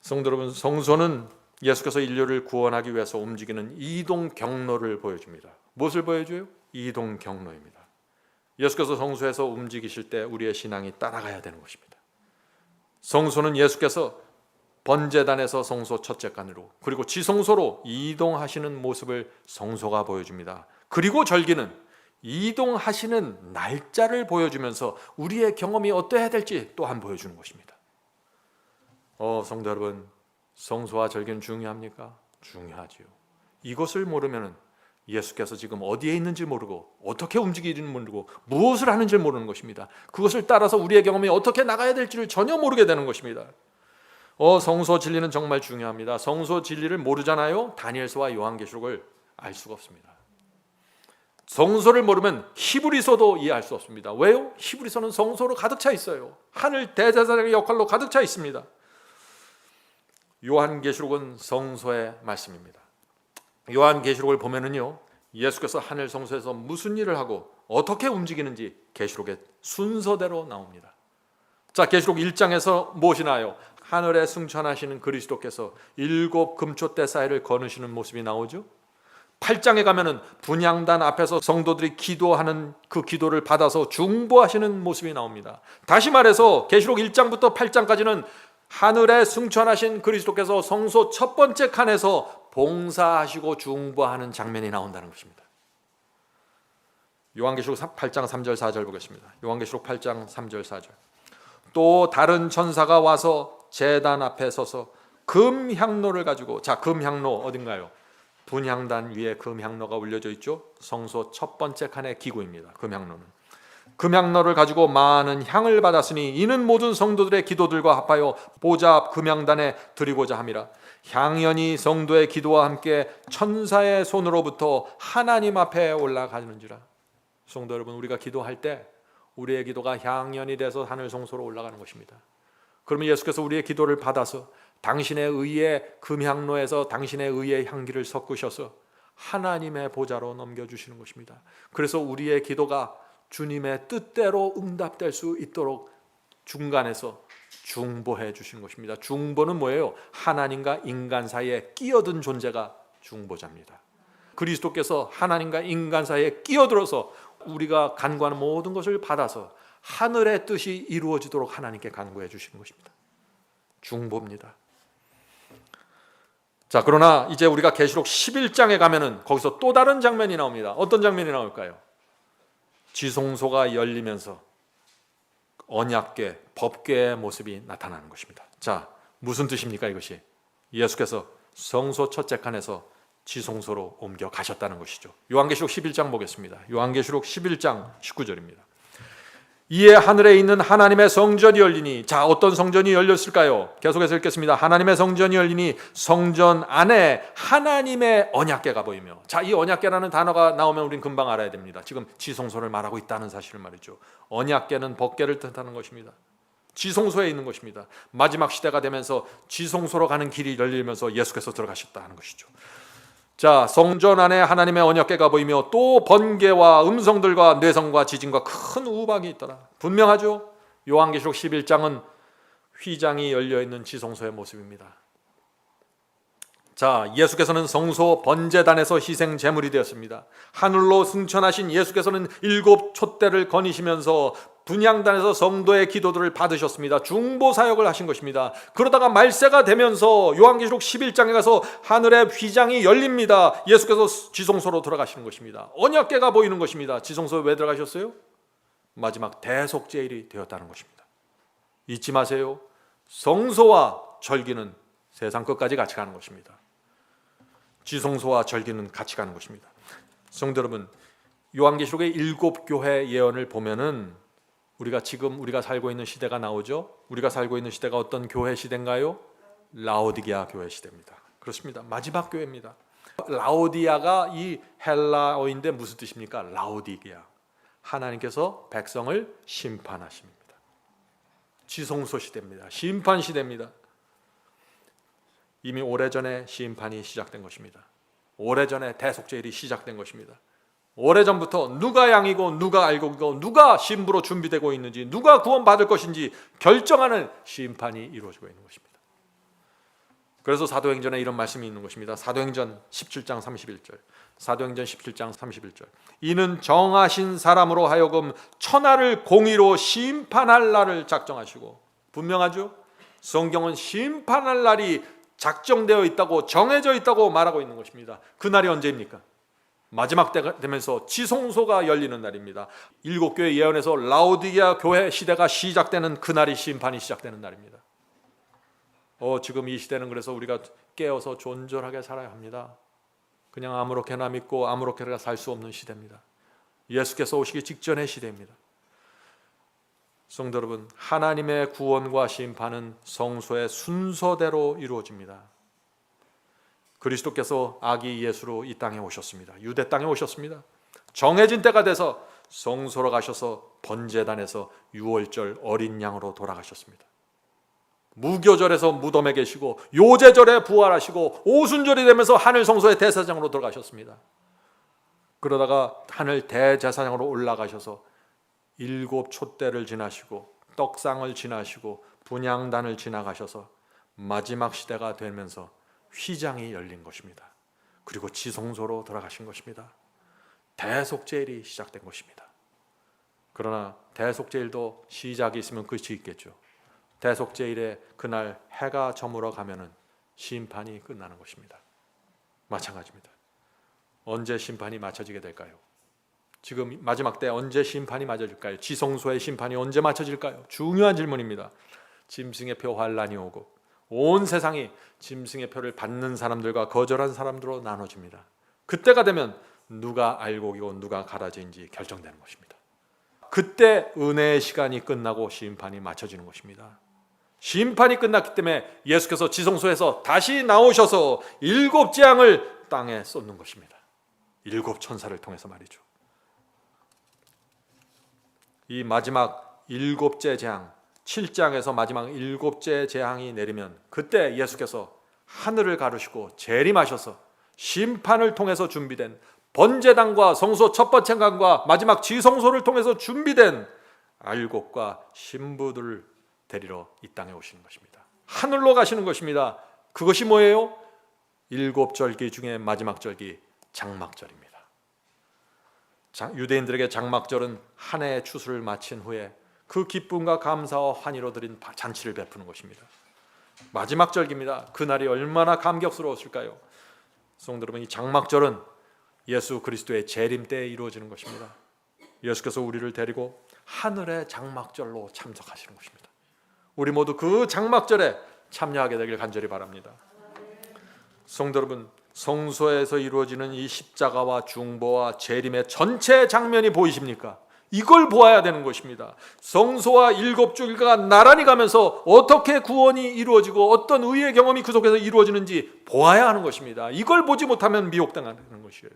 [SPEAKER 1] 성도 여러분, 성소는 예수께서 인류를 구원하기 위해서 움직이는 이동 경로를 보여줍니다. 무엇을 보여줘요? 이동 경로입니다. 예수께서 성소에서 움직이실 때 우리의 신앙이 따라가야 되는 것입니다. 성소는 예수께서 번제단에서 성소 첫째간으로 그리고 지성소로 이동하시는 모습을 성소가 보여줍니다. 그리고 절기는 이동하시는 날짜를 보여주면서 우리의 경험이 어떠해야 될지 또한 보여주는 것입니다. 성도 여러분, 성소와 절기는 중요합니까? 중요하지요. 이것을 모르면 예수께서 지금 어디에 있는지 모르고 어떻게 움직이는지 모르고 무엇을 하는지 모르는 것입니다. 그것을 따라서 우리의 경험이 어떻게 나가야 될지를 전혀 모르게 되는 것입니다. 성소 진리는 정말 중요합니다. 성소 진리를 모르잖아요. 다니엘서와 요한계시록을 알 수가 없습니다. 성소를 모르면 히브리서도 이해할 수 없습니다. 왜요? 히브리서는 성소로 가득 차 있어요. 하늘 대제사장의 역할로 가득 차 있습니다. 요한계시록은 성소의 말씀입니다. 요한계시록을 보면은요, 예수께서 하늘 성소에서 무슨 일을 하고 어떻게 움직이는지 계시록의 순서대로 나옵니다. 자, 계시록 1장에서 무엇이 나와요? 하늘에 승천하시는 그리스도께서 7 금초대 사이를 거느시는 모습이 나오죠. 8장에 가면은 분향단 앞에서 성도들이 기도하는 그 기도를 받아서 중보하시는 모습이 나옵니다. 다시 말해서 계시록 1장부터 8장까지는 하늘에 승천하신 그리스도께서 성소 첫 번째 칸에서 봉사하시고 중보하는 장면이 나온다는 것입니다. 요한계시록 8장 3절 4절 보겠습니다. 요한계시록 8장 3절 4절. 또 다른 천사가 와서 제단 앞에 서서 금향로를 가지고, 자, 금향로 어딘가요? 분향단 위에 금향로가 올려져 있죠. 성소 첫 번째 칸의 기구입니다. 금향로는 금향로를 가지고 많은 향을 받았으니 이는 모든 성도들의 기도들과 합하여 보좌 앞 금향단에 드리고자 함이라. 향연이 성도의 기도와 함께 천사의 손으로부터 하나님 앞에 올라가는지라. 성도 여러분, 우리가 기도할 때 우리의 기도가 향연이 돼서 하늘 성소로 올라가는 것입니다. 그러면 예수께서 우리의 기도를 받아서 당신의 의의 금향로에서 당신의 의의 향기를 섞으셔서 하나님의 보좌로 넘겨주시는 것입니다. 그래서 우리의 기도가 주님의 뜻대로 응답될 수 있도록 중간에서 중보해 주시는 것입니다. 중보는 뭐예요? 하나님과 인간 사이에 끼어든 존재가 중보자입니다. 그리스도께서 하나님과 인간 사이에 끼어들어서 우리가 간구하는 모든 것을 받아서 하늘의 뜻이 이루어지도록 하나님께 간구해 주시는 것입니다. 중보입니다. 자, 그러나 이제 우리가 계시록 11장에 가면은 거기서 또 다른 장면이 나옵니다. 어떤 장면이 나올까요? 지성소가 열리면서 언약궤, 법궤의 모습이 나타나는 것입니다. 자, 무슨 뜻입니까 이것이? 예수께서 성소 첫째 칸에서 지성소로 옮겨 가셨다는 것이죠. 요한계시록 11장 보겠습니다. 요한계시록 11장 19절입니다. 이에 하늘에 있는 하나님의 성전이 열리니, 자, 어떤 성전이 열렸을까요? 계속해서 읽겠습니다. 하나님의 성전이 열리니 성전 안에 하나님의 언약궤가 보이며, 자, 이 언약궤라는 단어가 나오면 우린 금방 알아야 됩니다. 지금 지성소를 말하고 있다는 사실을 말이죠. 언약궤는 법궤를 뜻하는 것입니다. 지성소에 있는 것입니다. 마지막 시대가 되면서 지성소로 가는 길이 열리면서 예수께서 들어가셨다는 것이죠. 자, 성전 안에 하나님의 언약궤가 보이며 또 번개와 음성들과 뇌성과 지진과 큰 우박이 있더라. 분명하죠? 요한계시록 11장은 휘장이 열려있는 지성소의 모습입니다. 자, 예수께서는 성소 번제단에서 희생 제물이 되었습니다. 하늘로 승천하신 예수께서는 7 촛대를 거니시면서 분향단에서 성도의 기도들을 받으셨습니다. 중보 사역을 하신 것입니다. 그러다가 말세가 되면서 요한계시록 11장에 가서 하늘의 휘장이 열립니다. 예수께서 지성소로 들어가시는 것입니다. 언약궤가 보이는 것입니다. 지성소에 왜 들어가셨어요? 마지막 대속제일이 되었다는 것입니다. 잊지 마세요. 성소와 절기는 세상 끝까지 같이 가는 것입니다. 지성소와 절기는 같이 가는 것입니다. 성도 여러분, 요한계시록의 7 교회 예언을 보면은 우리가 살고 있는 시대가 나오죠. 우리가 살고 있는 시대가 어떤 교회 시대인가요? 라오디게아 교회 시대입니다. 그렇습니다. 마지막 교회입니다. 라오디아가 이 헬라어인데 무슨 뜻입니까? 라오디게아. 하나님께서 백성을 심판하십니다. 지성소 시대입니다. 심판 시대입니다. 이미 오래전에 심판이 시작된 것입니다. 오래전에 대속죄일이 시작된 것입니다. 오래전부터 누가 양이고 누가 알곡이고 누가 신부로 준비되고 있는지 누가 구원받을 것인지 결정하는 심판이 이루어지고 있는 것입니다. 그래서 사도행전에 이런 말씀이 있는 것입니다. 사도행전 17장 31절. 사도행전 17장 31절. 이는 정하신 사람으로 하여금 천하를 공의로 심판할 날을 작정하시고, 분명하죠? 성경은 심판할 날이 작정되어 있다고, 정해져 있다고 말하고 있는 것입니다. 그 날이 언제입니까? 마지막 때가 되면서 지성소가 열리는 날입니다. 일곱 교회 예언에서 라오디게아 교회 시대가 시작되는 그 날이 심판이 시작되는 날입니다. 지금 이 시대는 그래서 우리가 깨어서 존존하게 살아야 합니다. 그냥 아무렇게나 믿고 아무렇게나 살 수 없는 시대입니다. 예수께서 오시기 직전의 시대입니다. 성도 여러분, 하나님의 구원과 심판은 성소의 순서대로 이루어집니다. 그리스도께서 아기 예수로 이 땅에 오셨습니다. 유대 땅에 오셨습니다. 정해진 때가 돼서 성소로 가셔서 번제단에서 유월절 어린 양으로 돌아가셨습니다. 무교절에서 무덤에 계시고 요제절에 부활하시고 오순절이 되면서 하늘 성소의 대제사장으로 돌아가셨습니다. 그러다가 하늘 대제사장으로 올라가셔서 7 촛대를 지나시고 떡상을 지나시고 분향단을 지나가셔서 마지막 시대가 되면서 휘장이 열린 것입니다. 그리고 지성소로 돌아가신 것입니다. 대속죄일이 시작된 것입니다. 그러나 대속죄일도 시작이 있으면 끝이 있겠죠. 대속죄일에 그날 해가 저물어 가면은 심판이 끝나는 것입니다. 마찬가지입니다. 언제 심판이 맞춰지게 될까요? 지금 마지막 때 언제 심판이 맞춰질까요? 지성소의 심판이 언제 맞춰질까요? 중요한 질문입니다. 짐승의 표 환란이 오고 온 세상이 짐승의 표를 받는 사람들과 거절한 사람들로 나눠집니다. 그때가 되면 누가 알곡이고 누가 가라지인지 결정되는 것입니다. 그때 은혜의 시간이 끝나고 심판이 맞춰지는 것입니다. 심판이 끝났기 때문에 예수께서 지성소에서 다시 나오셔서 7 재앙을 땅에 쏟는 것입니다. 7 천사를 통해서 말이죠. 이 마지막 7째 재앙, 7장에서 마지막 7째 재앙이 내리면 그때 예수께서 하늘을 가르시고 재림하셔서 심판을 통해서 준비된 번제단과 성소 첫 번째 강과 마지막 지성소를 통해서 준비된 알곡과 신부들을 데리러 이 땅에 오시는 것입니다. 하늘로 가시는 것입니다. 그것이 뭐예요? 7 절기 중에 마지막 절기 장막절입니다. 유대인들에게 장막절은 한 해의 추수를 마친 후에 그 기쁨과 감사와 환희로 드린 잔치를 베푸는 것입니다. 마지막 절기입니다. 그날이 얼마나 감격스러웠을까요? 성도 여러분, 이 장막절은 예수 그리스도의 재림 때에 이루어지는 것입니다. 예수께서 우리를 데리고 하늘의 장막절로 참석하시는 것입니다. 우리 모두 그 장막절에 참여하게 되길 간절히 바랍니다. 성도 여러분, 성소에서 이루어지는 이 십자가와 중보와 재림의 전체 장면이 보이십니까? 이걸 보아야 되는 것입니다. 성소와 7 줄기가 나란히 가면서 어떻게 구원이 이루어지고 어떤 의의 경험이 그 속에서 이루어지는지 보아야 하는 것입니다. 이걸 보지 못하면 미혹당하는 것이에요.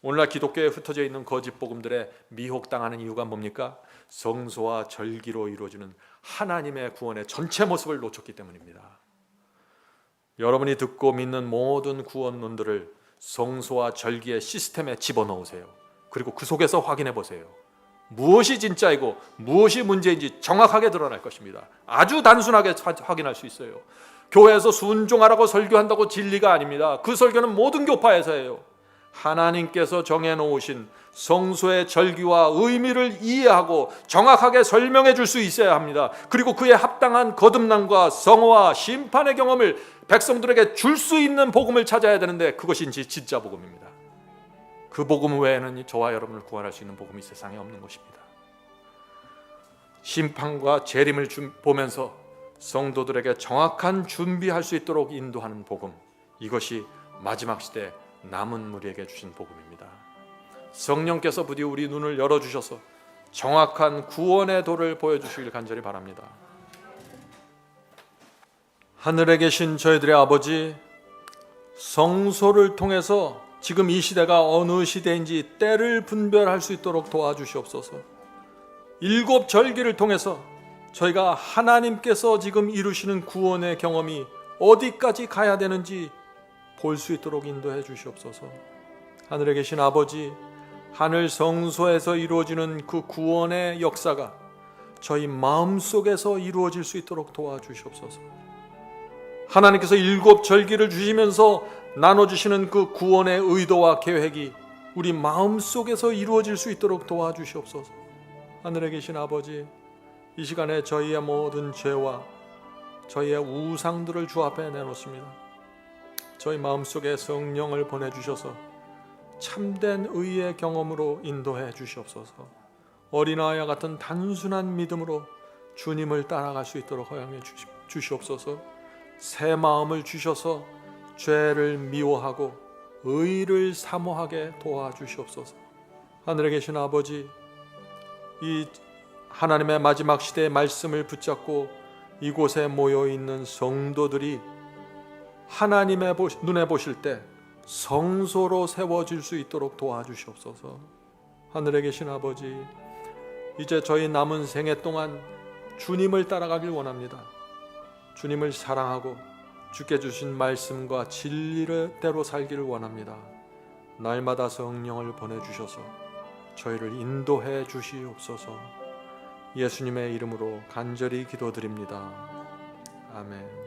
[SPEAKER 1] 오늘날 기독교에 흩어져 있는 거짓 복음들에 미혹당하는 이유가 뭡니까? 성소와 절기로 이루어지는 하나님의 구원의 전체 모습을 놓쳤기 때문입니다. 여러분이 듣고 믿는 모든 구원론들을 성소와 절기의 시스템에 집어넣으세요. 그리고 그 속에서 확인해 보세요. 무엇이 진짜이고 무엇이 문제인지 정확하게 드러날 것입니다. 아주 단순하게 확인할 수 있어요. 교회에서 순종하라고 설교한다고 진리가 아닙니다. 그 설교는 모든 교파에서 해요. 하나님께서 정해놓으신 성소의 절기와 의미를 이해하고 정확하게 설명해 줄 수 있어야 합니다. 그리고 그에 합당한 거듭남과 성화와 심판의 경험을 백성들에게 줄 수 있는 복음을 찾아야 되는데 그것이 진짜 복음입니다. 그 복음 외에는 저와 여러분을 구원할 수 있는 복음이 세상에 없는 것입니다. 심판과 재림을 보면서 성도들에게 정확한 준비할 수 있도록 인도하는 복음, 이것이 마지막 시대 남은 무리에게 주신 복음입니다. 성령께서 부디 우리 눈을 열어주셔서 정확한 구원의 도를 보여주시길 간절히 바랍니다. 하늘에 계신 저희들의 아버지, 성소를 통해서 지금 이 시대가 어느 시대인지 때를 분별할 수 있도록 도와주시옵소서. 일곱 절기를 통해서 저희가 하나님께서 지금 이루시는 구원의 경험이 어디까지 가야 되는지 볼 수 있도록 인도해 주시옵소서. 하늘에 계신 아버지, 하늘 성소에서 이루어지는 그 구원의 역사가 저희 마음속에서 이루어질 수 있도록 도와주시옵소서. 하나님께서 일곱 절기를 주시면서 나눠주시는 그 구원의 의도와 계획이 우리 마음속에서 이루어질 수 있도록 도와주시옵소서. 하늘에 계신 아버지, 이 시간에 저희의 모든 죄와 저희의 우상들을 주 앞에 내놓습니다. 저희 마음속에 성령을 보내주셔서 참된 의의 경험으로 인도해 주시옵소서. 어린아이와 같은 단순한 믿음으로 주님을 따라갈 수 있도록 허용해 주시옵소서. 새 마음을 주셔서 죄를 미워하고 의를 사모하게 도와주시옵소서. 하늘에 계신 아버지, 이 하나님의 마지막 시대의 말씀을 붙잡고 이곳에 모여있는 성도들이 하나님의 눈에 보실 때 성소로 세워질 수 있도록 도와주시옵소서. 하늘에 계신 아버지, 이제 저희 남은 생애 동안 주님을 따라가길 원합니다. 주님을 사랑하고 주께 주신 말씀과 진리대로 살기를 원합니다. 날마다 성령을 보내주셔서 저희를 인도해 주시옵소서. 예수님의 이름으로 간절히 기도드립니다. 아멘.